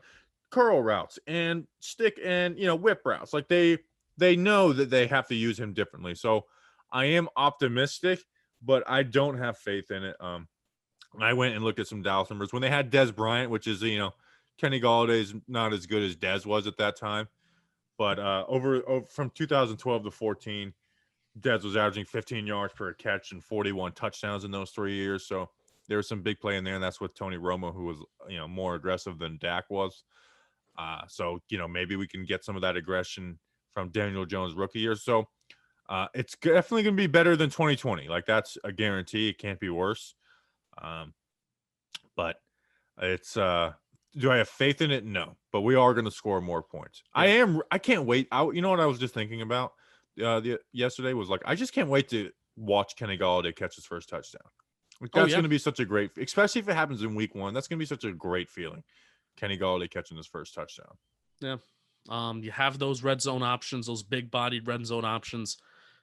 curl routes and stick and, whip routes. Like, they know that they have to use him differently. So I am optimistic, but I don't have faith in it. I went and looked at some Dallas numbers when they had Dez Bryant, which is, Kenny Galladay's not as good as Dez was at that time. But over from 2012 to 14, Dez was averaging 15 yards per catch and 41 touchdowns in those 3 years. So there was some big play in there, and that's with Tony Romo, who was, more aggressive than Dak was. So, maybe we can get some of that aggression from Daniel Jones' rookie year. So it's definitely going to be better than 2020. Like, that's a guarantee. It can't be worse. But it's do I have faith in it? No. But we are going to score more points. Yeah. I can't wait. You know what I was just thinking about yesterday was, like, I just can't wait to watch Kenny Galladay catch his first touchdown. Like, that's going to be such a great, especially if it happens in week 1. That's going to be such a great feeling. Kenny Galladay catching his first touchdown. Yeah. You have those red zone options, those big bodied red zone options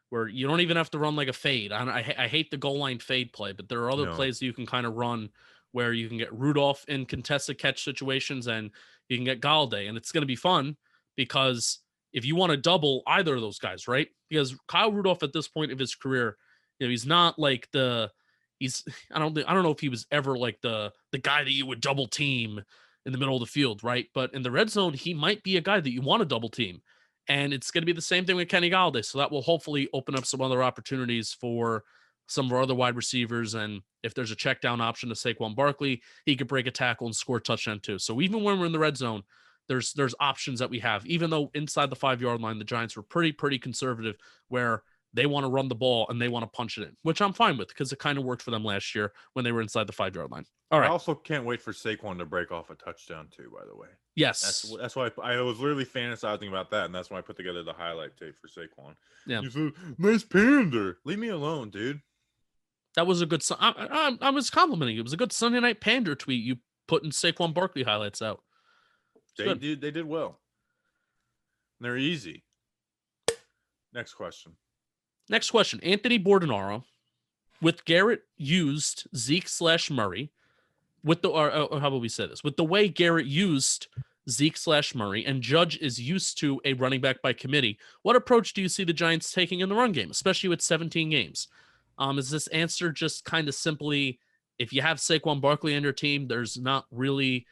where you don't even have to run like a fade. I hate the goal line fade play, but there are other plays that you can kind of run where you can get Rudolph in contested catch situations and you can get Galladay. And it's going to be fun because if you want to double either of those guys, right? Because Kyle Rudolph at this point of his career, he's not like I don't know if he was ever like the guy that you would double team in the middle of the field, right? But in the red zone, he might be a guy that you want to double team. And it's going to be the same thing with Kenny Galladay. So that will hopefully open up some other opportunities for some of our other wide receivers. And if there's a check down option to Saquon Barkley, he could break a tackle and score a touchdown too. So even when we're in the red zone, there's options that we have, even though inside the 5-yard line, the Giants were pretty conservative where they want to run the ball and they want to punch it in, which I'm fine with because it kind of worked for them last year when they were inside the 5-yard line. All right. I also can't wait for Saquon to break off a touchdown too, by the way. Yes. That's why I was literally fantasizing about that, and that's why I put together the highlight tape for Saquon. Yeah. He's a nice pander. Leave me alone, dude. That was a good I was complimenting you. It was a good Sunday Night Pander tweet you putting Saquon Barkley highlights out. They did well. They're easy. Next question. Anthony Bordenaro, with Garrett used Zeke/Murray, with the how about we say this? With the way Garrett used Zeke/Murray and Judge is used to a running back by committee, what approach do you see the Giants taking in the run game, especially with 17 games? Is this answer just kind of simply, if you have Saquon Barkley on your team, there's not really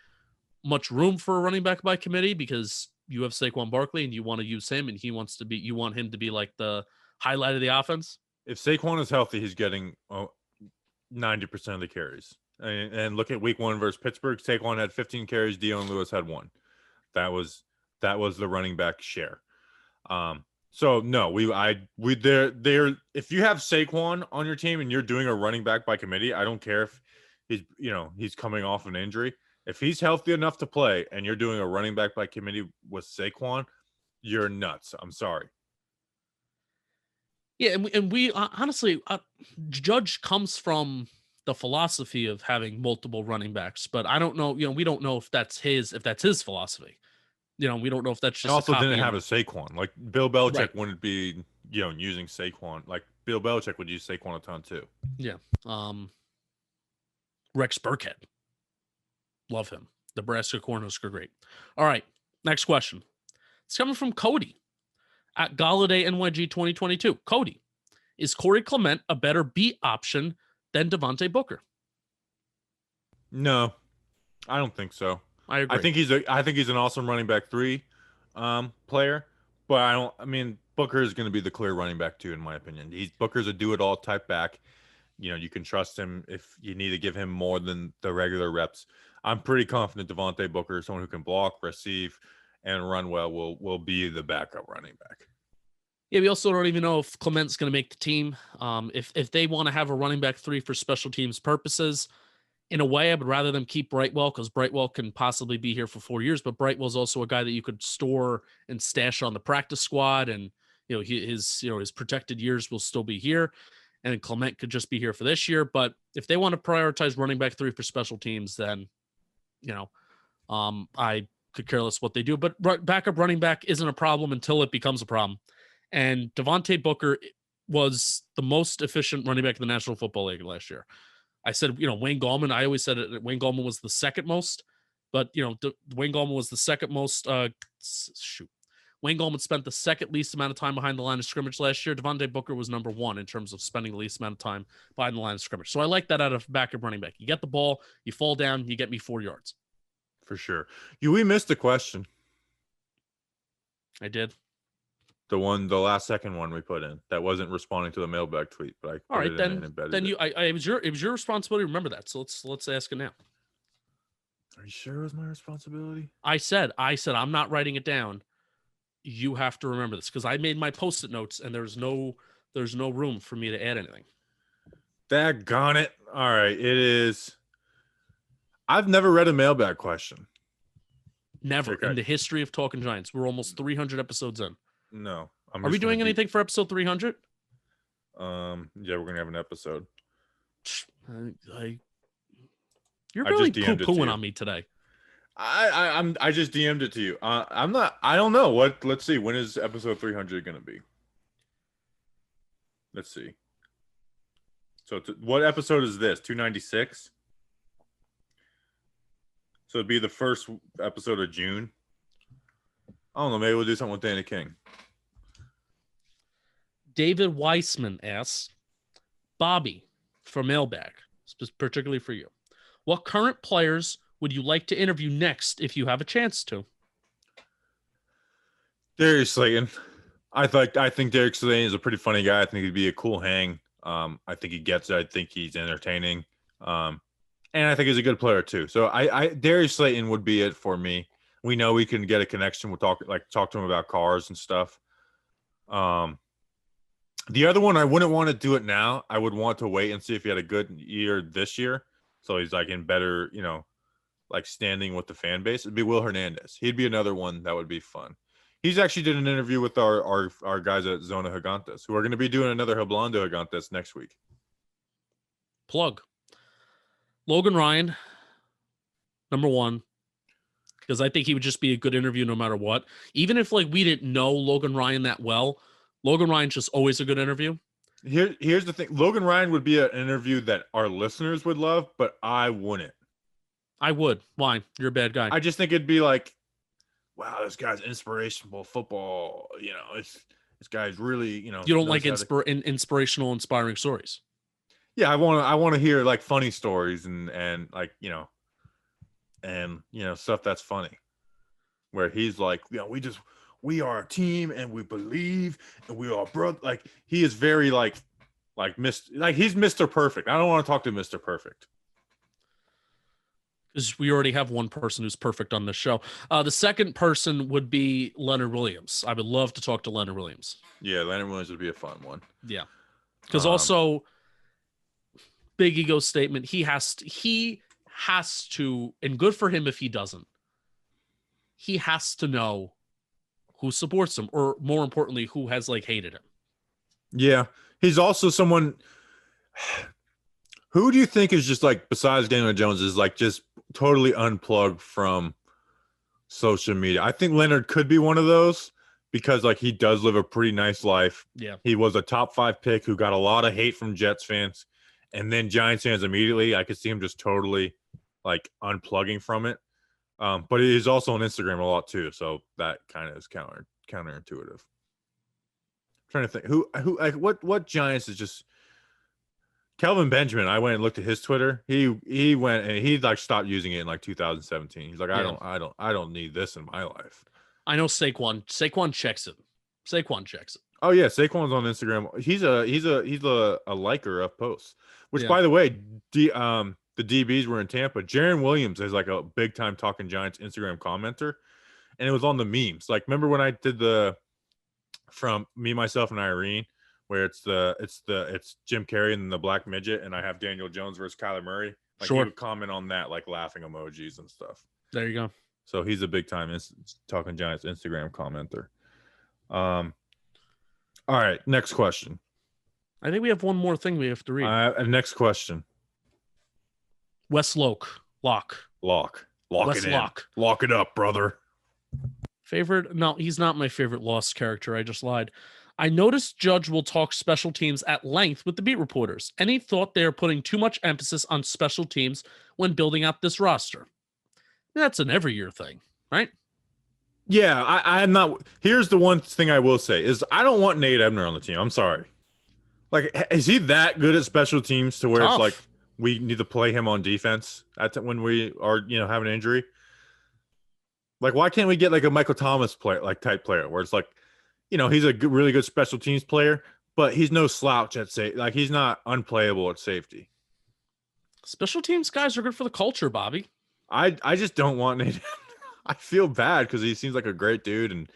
much room for a running back by committee because you have Saquon Barkley and you want to use him and you want him to be like the highlight of the offense? If Saquon is healthy, he's getting 90% of the carries. And look at week 1 versus Pittsburgh. Saquon had 15 carries. Dion Lewis had 1. That was the running back share. So no, if you have Saquon on your team and you're doing a running back by committee, I don't care if he's coming off an injury. If he's healthy enough to play and you're doing a running back by committee with Saquon, you're nuts. I'm sorry. Yeah, and we honestly, Judge comes from the philosophy of having multiple running backs, but I don't know. We don't know if that's his philosophy. We don't know if that's just. Also, didn't have a Saquon. Like Bill Belichick wouldn't be, using Saquon. Like Bill Belichick would use Saquon a ton too. Yeah. Rex Burkhead. Love him. Nebraska Cornhusker, great. All right, next question. It's coming from Cody at Galladay NYG 2022. Cody, is Corey Clement a better beat option than Devontae Booker. No, I don't think so. I agree. I think he's an awesome running back 3 player, but I mean Booker is going to be the clear running back 2 in my opinion. Booker's a do it all type back. You know, you can trust him if you need to give him more than the regular reps. I'm pretty confident Devontae Booker, someone who can block, receive, and run well, will be the backup running back. Yeah, we also don't even know if Clement's going to make the team. If they want to have a running back 3 for special teams purposes, in a way, I would rather them keep Brightwell because Brightwell can possibly be here for 4 years, but Brightwell's also a guy that you could store and stash on the practice squad, and his protected years will still be here. And Clement could just be here for this year. But if they want to prioritize running back 3 for special teams, then, I could care less what they do. But backup running back isn't a problem until it becomes a problem. And Devontae Booker was the most efficient running back in the National Football League last year. I said, Wayne Gallman, I always said it, Wayne Gallman was the second most. But, Wayne Gallman was the second most. Wayne Gallman spent the second least amount of time behind the line of scrimmage last year. Devontae Booker was number 1 in terms of spending the least amount of time behind the line of scrimmage. So I like that out of backup running back. You get the ball, you fall down, you get me 4 yards. For sure. We missed a question. I did. The last second one we put in that wasn't responding to the mailbag tweet, but I put all right, it then. In and embedded Then it. it was your responsibility to remember that. So let's ask it now. Are you sure it was my responsibility? I said I'm not writing it down. You have to remember this because I made my post-it notes and there's no room for me to add anything. Daggone it. All right, it is. I've never read a mailbag question. Never okay. In the history of Talking Giants. We're almost 300 episodes in. No. Are we doing anything for episode 300? Yeah, we're gonna have an episode. You're really poo-pooing on me today. I just DM'd it to you. I don't know what. Let's see. When is episode 300 gonna be? Let's see. So what episode is this? 296. So it'd be the first episode of June. I don't know. Maybe we'll do something with Danny King. David Weissman asks, Bobby, for Mailbag, particularly for you, what current players would you like to interview next if you have a chance to? Darius Slayton. I think Darius Slayton is a pretty funny guy. I think he'd be a cool hang. I think he gets it. I think he's entertaining. And I think he's a good player too. So Darius Slayton would be it for me. We know we can get a connection. We'll talk to him about cars and stuff. The other one, I wouldn't want to do it now. I would want to wait and see if he had a good year this year. So he's like in better, standing with the fan base. It'd be Will Hernandez. He'd be another one that would be fun. He's actually did an interview with our guys at Zona Gigantes, who are going to be doing another Hablando Gigantes next week. Plug. Logan Ryan, number 1, because I think he would just be a good interview no matter what. Even if we didn't know Logan Ryan that well, Logan Ryan's just always a good interview. Here's the thing. Logan Ryan would be an interview that our listeners would love, but I wouldn't. I would. Why? You're a bad guy. I just think it'd be like, wow, this guy's inspirational football. This guy's really, You don't like inspirational, inspiring stories. Yeah, I want to hear funny stories and stuff that's funny. Where he's like, we are a team and we believe and we are brother. He is very he's Mr. Perfect. I don't want to talk to Mr. Perfect. Because we already have one person who's perfect on this show. The second person would be Leonard Williams. I would love to talk to Leonard Williams. Yeah, Leonard Williams would be a fun one. Yeah. Because also, big ego statement, he has to, and good for him if he doesn't, he has to know who supports him, or more importantly, who has hated him. Yeah. He's also someone. Who do you think is just besides Daniel Jones is just totally unplugged from social media? I think Leonard could be one of those because he does live a pretty nice life. Yeah. He was a top 5 pick who got a lot of hate from Jets fans and then Giants fans immediately. I could see him just totally unplugging from it. But he's also on Instagram a lot too. So that kind of is counterintuitive. I'm trying to think what Giants is just Kelvin Benjamin, I went and looked at his Twitter. He went and he like stopped using it in like 2017. He's like, Yeah. I don't need this in my life. I know Saquon. Saquon checks it. Saquon checks it. Oh yeah, Saquon's on Instagram. He's a liker of posts. Which, Yeah. by the way, the DBs were in Tampa. Jaron Williams is like a big time Talking Giants Instagram commenter, and it was on the memes. Like, remember when I did the from Me, Myself, and Irene, where it's Jim Carrey and the black midget, and I have Daniel Jones versus Kyler Murray. Like, Sure. he would comment on that, like laughing emojis and stuff. There you go. So he's a big time Talking Giants Instagram commenter. All right, next question. I think we have one more thing we have to read. Next question. Wes Lock. Lock Wes it in. Lock. Lock it up, brother. Favorite? No, he's not my favorite Lost character. I just lied. I noticed Judge will talk special teams at length with the beat reporters. Any thought they are putting too much emphasis on special teams when building out this roster? That's an every year thing, right? Yeah, I'm not. Here's the one thing I will say is I don't want Nate Ebner on the team. I'm sorry. Like, is he that good at special teams to where Tough. it's like we need to play him on defense when we are, have an injury? Like, why can't we get like a Michael Thomas type player where it's like, he's a really good special teams player, but he's no slouch at like he's not unplayable at safety. Special teams guys are good for the culture, Bobby. I just don't want Nate. I feel bad because he seems like a great dude, and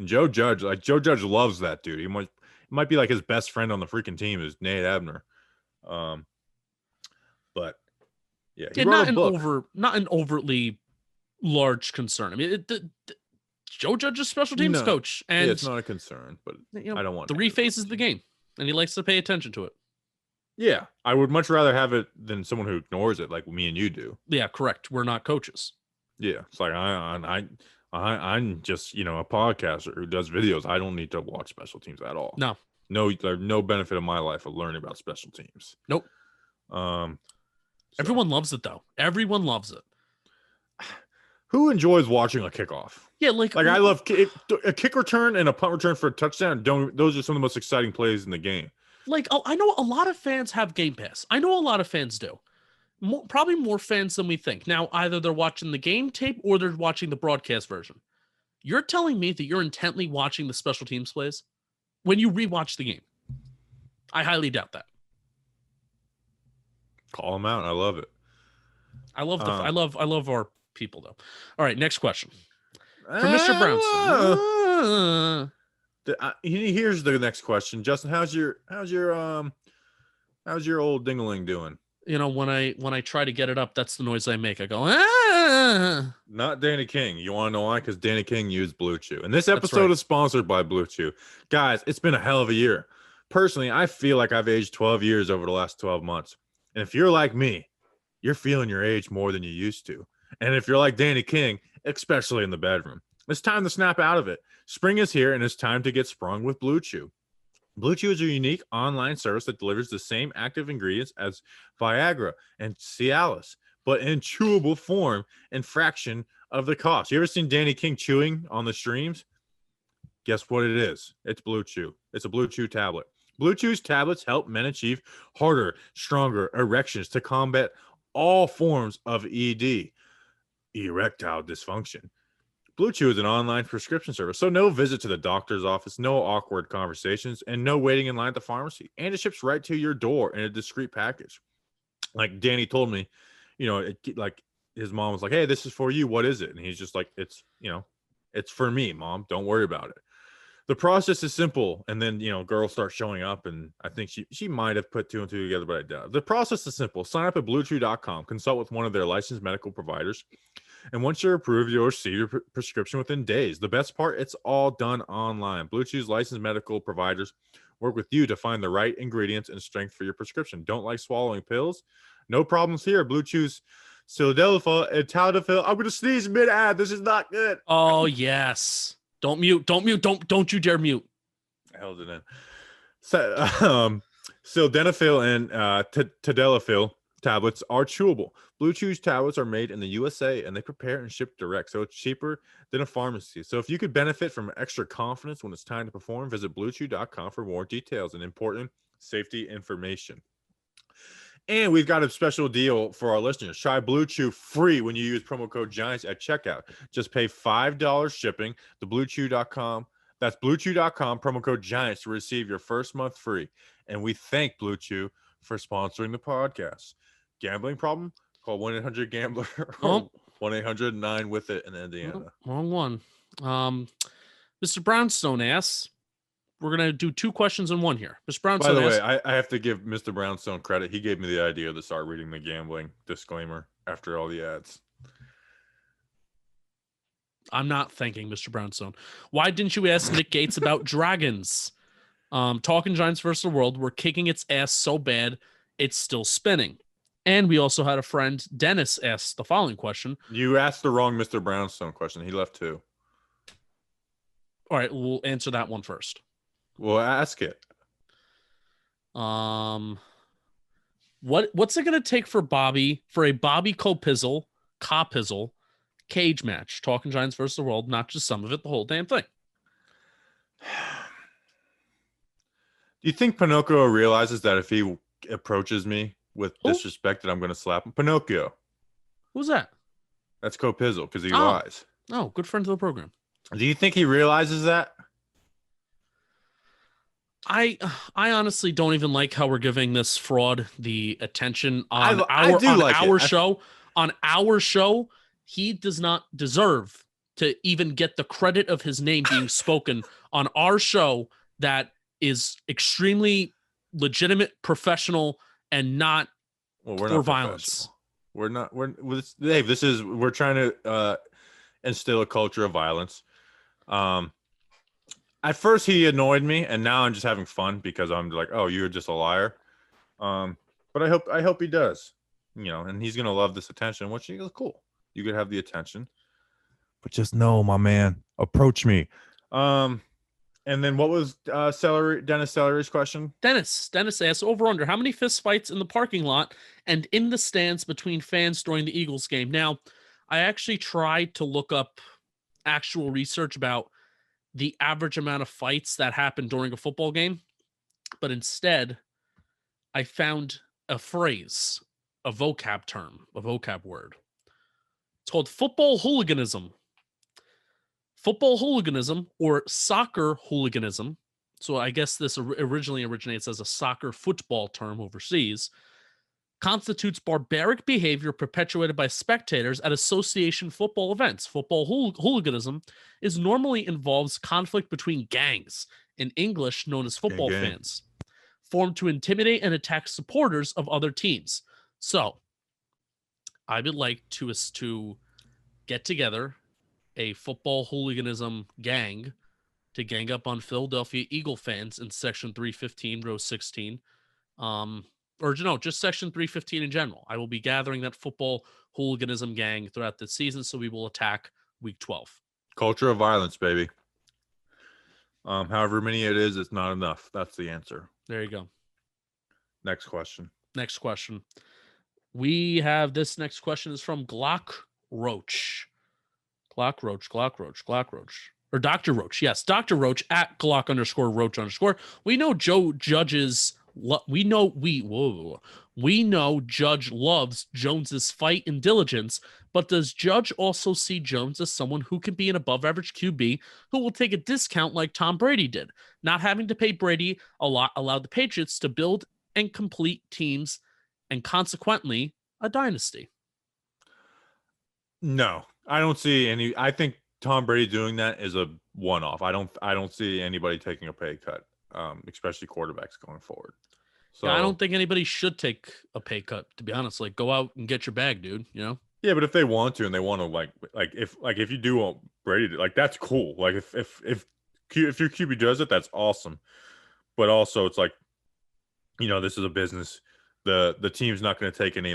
Joe Judge loves that dude. He might be like his best friend on the freaking team is Nate Ebner. But yeah, not an overtly large concern. I mean, Joe Judge is special teams coach, and it's not a concern, but I don't want 3 phases of the game, and he likes to pay attention to it. Yeah, I would much rather have it than someone who ignores it like me and you do. Yeah, correct. We're not coaches. Yeah, it's like I'm just a podcaster who does videos. I don't need to watch special teams at all. No, there's no benefit in my life of learning about special teams. Nope. So. Everyone loves it though. Everyone loves it. Who enjoys watching a kickoff? Yeah, like I love a kick return and a punt return for a touchdown. Those are some of the most exciting plays in the game. Like, I know a lot of fans have Game Pass. I know a lot of fans do. Probably more fans than we think. Now, either they're watching the game tape or they're watching the broadcast version. You're telling me that you're intently watching the special teams plays when you rewatch the game? I highly doubt that. Call them out. I love it. I love our people though. All right, next question from Mr. Brownson. Here's the next question, Justin. How's your old dingling doing? When I try to get it up, that's the noise I make. I go, ah. Not Danny King. You want to know why? Because Danny King used Blue Chew. And this episode is sponsored by Blue Chew. Guys, it's been a hell of a year. Personally, I feel like I've aged 12 years over the last 12 months. And if you're like me, you're feeling your age more than you used to. And if you're like Danny King, especially in the bedroom, it's time to snap out of it. Spring is here, and it's time to get sprung with Blue Chew. Blue Chew is a unique online service that delivers the same active ingredients as Viagra and Cialis, but in chewable form and fraction of the cost. You ever seen Danny King chewing on the streams? Guess what it is? It's Blue Chew. It's a Blue Chew tablet. Blue Chew's tablets help men achieve harder, stronger erections to combat all forms of ED, erectile dysfunction. Blue Chew is an online prescription service, so no visit to the doctor's office, no awkward conversations, and no waiting in line at the pharmacy. And it ships right to your door in a discreet package. Like Danny told me, like his mom was like, "Hey, this is for you. What is it?" And he's just like, "It's for me, Mom. Don't worry about it." The process is simple, and then girls start showing up, and I think she might have put 2 and 2 together, but I doubt. The process is simple. Sign up at BlueChew.com, consult with one of their licensed medical providers, and once you're approved, you'll receive your prescription within days. The best part, it's all done online. Blue Chew's licensed medical providers work with you to find the right ingredients and strength for your prescription. Don't like swallowing pills? No problems here. Blue Chew's sildenafil and tadalafil. I'm going to sneeze mid-ad. This is not good. Oh, yes. Don't mute. Don't you dare mute. I held it in. So, sildenafil and tadalafil tablets are chewable. Blue Chew's tablets are made in the USA, and they prepare and ship direct, so it's cheaper than a pharmacy. So if you could benefit from extra confidence when it's time to perform, visit BlueChew.com for more details and important safety information. And we've got a special deal for our listeners. Try Blue Chew free when you use promo code Giants at checkout. Just pay $5 shipping to BlueChew.com. That's BlueChew.com, promo code Giants to receive your first month free. And we thank Blue Chew for sponsoring the podcast. Gambling problem? Call 1-800-GAMBLER or 1-800-9-WITH-IT in Indiana. Wrong one. Mr. Brownstone asks, we're going to do 2 questions in one here. Mr. Brownstone By the way, asks, I have to give Mr. Brownstone credit. He gave me the idea to start reading the gambling disclaimer after all the ads. I'm not thanking Mr. Brownstone. Why didn't you ask Nick Gates about dragons? Talking Giants versus the world. We're kicking its ass so bad, it's still spinning. And we also had a friend, Dennis, ask the following question. You asked the wrong Mr. Brownstone question. He left 2. All right, we'll answer that one first. Well, ask it. What's it going to take for a Bobby Copizzle cage match? Talking Giants versus the world, not just some of it, the whole damn thing. Do you think Pinocchio realizes that if he approaches me with disrespect that I'm going to slap him? Pinocchio. Who's that? That's Copizzle because he lies. Oh, good friend of the program. Do you think he realizes that? I honestly don't even like how we're giving this fraud the attention on our show. On our show, he does not deserve to even get the credit of his name being spoken on our show that is extremely legitimate, professional, and not for violence. We're not. Dave, we're trying to instill a culture of violence. At first he annoyed me, and now I'm just having fun because I'm like, oh, you're just a liar. But I hope he does, and he's gonna love this attention, which is cool. You could have the attention, but just know, my man, approach me. And then what was Dennis Celery's question? Dennis asks, over under, how many fist fights in the parking lot and in the stands between fans during the Eagles game? Now, I actually tried to look up actual research about the average amount of fights that happen during a football game, but instead I found a phrase, a vocab term, a vocab word. It's called football hooliganism. Football hooliganism, or soccer hooliganism, so I guess this originally originates as a soccer football term overseas, constitutes barbaric behavior perpetuated by spectators at association football events. Football hooliganism normally involves conflict between gangs, in English known as football fans, formed to intimidate and attack supporters of other teams. So, I would like to get together a football hooliganism gang to gang up on Philadelphia Eagle fans in Section 315, row 16. Just Section 315 in general. I will be gathering that football hooliganism gang throughout the season, so we will attack Week 12. Culture of violence, baby. However many it is, it's not enough. That's the answer. There you go. Next question. We have this next question is from Glock Roach. Or Dr. Roach. Yes, Dr. Roach at Glock_Roach_. We know we know Judge loves Jones's fight and diligence, but does Judge also see Jones as someone who can be an above-average QB who will take a discount like Tom Brady did? Not having to pay Brady a lot allowed the Patriots to build and complete teams and consequently a dynasty. No, I don't see any. I think Tom Brady doing that is a one-off. I don't see anybody taking a pay cut, especially quarterbacks going forward. So yeah, I don't think anybody should take a pay cut, to be honest. Like, go out and get your bag, dude. Yeah, but if they want to and they want to, if you do want Brady to, that's cool. Like if your QB does it, that's awesome. But also, it's like, this is a business. The team's not going to take any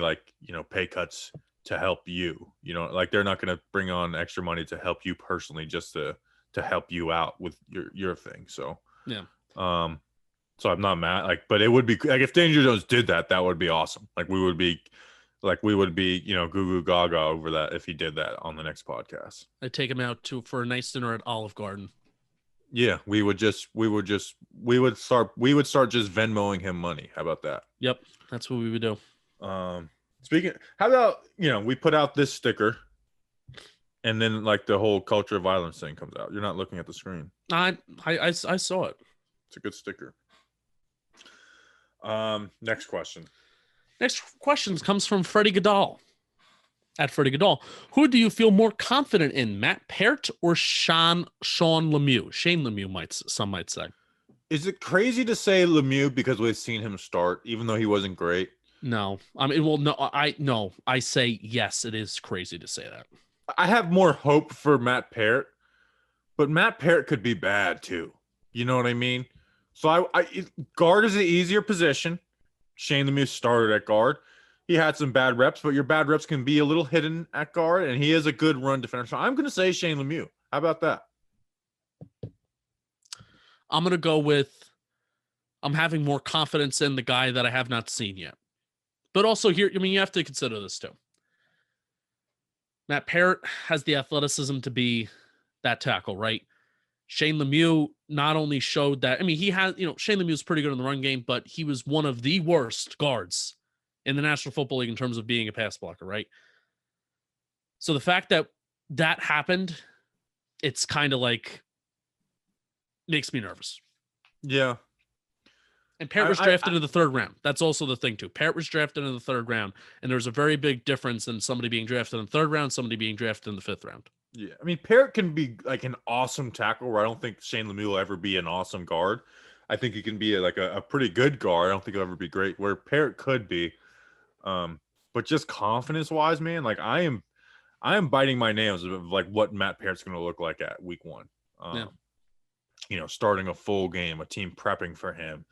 pay cuts to help you. They're not going to bring on extra money to help you personally, just to help you out with your thing. So yeah. So I'm not mad. But it would be if Danger Jones did that, that would be awesome. We would be goo goo gaga over that if he did that on the next podcast. I'd take him out for a nice dinner at Olive Garden. Yeah, we would start just Venmoing him money. How about that? Yep, that's what we would do. Speaking, how about we put out this sticker, and then like the whole culture of violence thing comes out. You're not looking at the screen. I saw it. It's a good sticker. Next question. Next question comes from Freddie Goodall. At Freddie Goodall, who do you feel more confident in, Matt Peart or Sean Lemieux? Shane Lemieux, some might say. Is it crazy to say Lemieux because we've seen him start, even though he wasn't great? No, I mean, well, no, I say yes. It is crazy to say that. I have more hope for Matt Peart, but Matt Peart could be bad too. You know what I mean? So guard is the easier position. Shane Lemieux started at guard. He had some bad reps, but your bad reps can be a little hidden at guard, and he is a good run defender. So I'm going to say Shane Lemieux. How about that? I'm going to go with I'm having more confidence in the guy that I have not seen yet. But also here, I mean, you have to consider this too. Matt Peart has the athleticism to be that tackle, right? Shane Lemieux not only showed that, I mean, he has, Shane Lemieux is pretty good in the run game, but he was one of the worst guards in the National Football League in terms of being a pass blocker, right? So the fact that that happened, it's kind of like makes me nervous. Yeah. And Peart was drafted in the third round. That's also the thing too. Peart was drafted in the third round, and there's a very big difference in somebody being drafted in the third round, somebody being drafted in the fifth round. Yeah, I mean, Peart can be like an awesome tackle where I don't think Shane Lemieux will ever be an awesome guard. I think he can be a pretty good guard. I don't think he'll ever be great, where Peart could be. But just confidence-wise, man, like I am biting my nails of like what Matt Peart's going to look like at week 1. Starting a full game, a team prepping for him,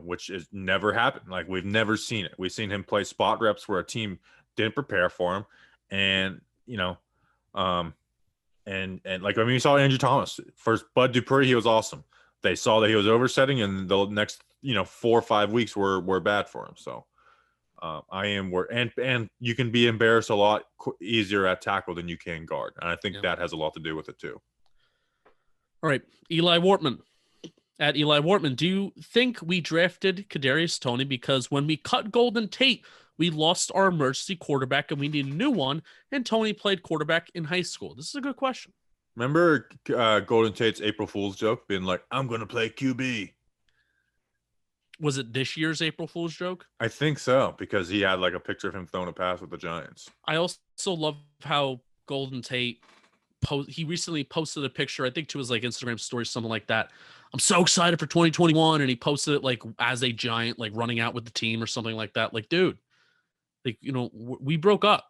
which is never happened. Like we've never seen it. We've seen him play spot reps where a team didn't prepare for him. And, and like, I mean, you saw Andrew Thomas first, Bud Dupree, he was awesome. They saw that he was oversetting, and the next, 4 or 5 weeks were bad for him. So and you can be embarrassed a lot easier at tackle than you can guard. And I think that has a lot to do with it too. All right. Eli Wortman. At Eli Wortman, do you think we drafted Kadarius Toney because when we cut Golden Tate, we lost our emergency quarterback and we need a new one, and Toney played quarterback in high school? This is a good question. Remember Golden Tate's April Fool's joke being like, I'm going to play QB? Was it this year's April Fool's joke? I think so, because he had like a picture of him throwing a pass with the Giants. I also love how Golden Tate he recently posted a picture, I think to his like Instagram story, something like that. I'm so excited for 2021. And he posted it like as a Giant, like running out with the team or something like that. Like, dude, like, we broke up.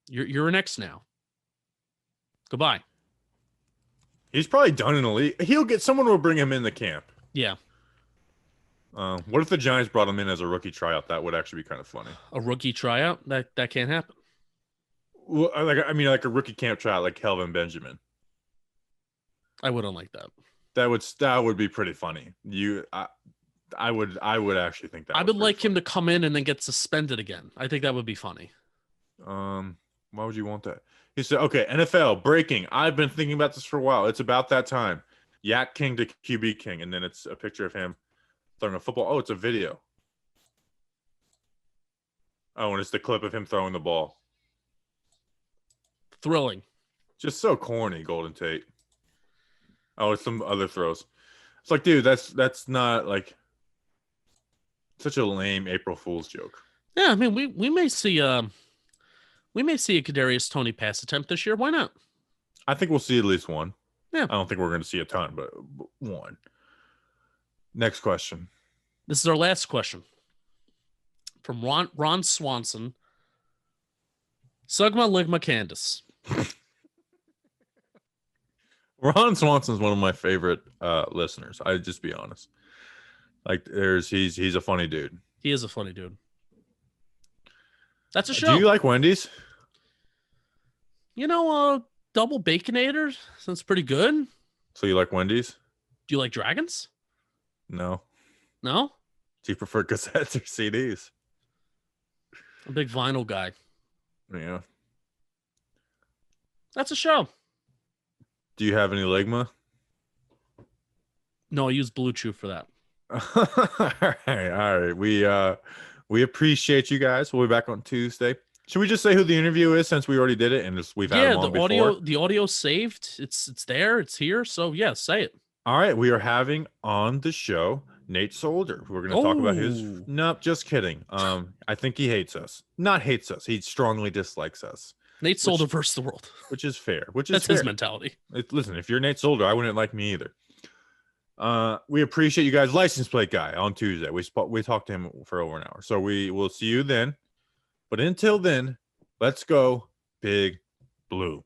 You're an ex now. Goodbye. He's probably done in the league. Someone will bring him in the camp. Yeah. What if the Giants brought him in as a rookie tryout? That would actually be kind of funny. A rookie tryout? That can't happen. Well, like a rookie camp tryout, like Kelvin Benjamin. I wouldn't like that. That would be pretty funny. I would actually think that. I would like him to come in and then get suspended again. I think that would be funny. Why would you want that? He said, "Okay, NFL breaking. I've been thinking about this for a while. It's about that time. Yak King to QB King, and then it's a picture of him throwing a football. Oh, it's a video. Oh, and it's the clip of him throwing the ball. Thrilling. Just so corny, Golden Tate. Oh, it's some other throws. It's like, dude, that's not like such a lame April Fool's joke. Yeah, I mean, we may see a Kadarius Toney pass attempt this year. Why not? I think we'll see at least one. Yeah. I don't think we're going to see a ton, but one. Next question. This is our last question. From Ron Swanson. Sugma Ligma Candace. Ron Swanson's one of my favorite listeners. I just be honest. Like he's a funny dude. He is a funny dude. That's a show. Do you like Wendy's? Double Baconator sounds pretty good. So you like Wendy's? Do you like Dragons? No. No? Do you prefer cassettes or CDs? I'm a big vinyl guy. Yeah. That's a show. Do you have any Ligma? No, I use Blue Chew for that. All right. We We appreciate you guys. We'll be back on Tuesday. Should we just say who the interview is since we already did it and we've had them on before? The audio saved. It's there. It's here. So yeah, say it. All right, we are having on the show Nate Solder. We're going to talk about his. Nope, just kidding. I think he hates us. Not hates us. He strongly dislikes us. Nate Solder versus the world, which is fair. That's his mentality. Listen, if you're Nate Solder, I wouldn't like me either. We appreciate you guys. License plate guy on Tuesday. We talked to him for over an hour, so we will see you then. But until then, let's go Big Blue.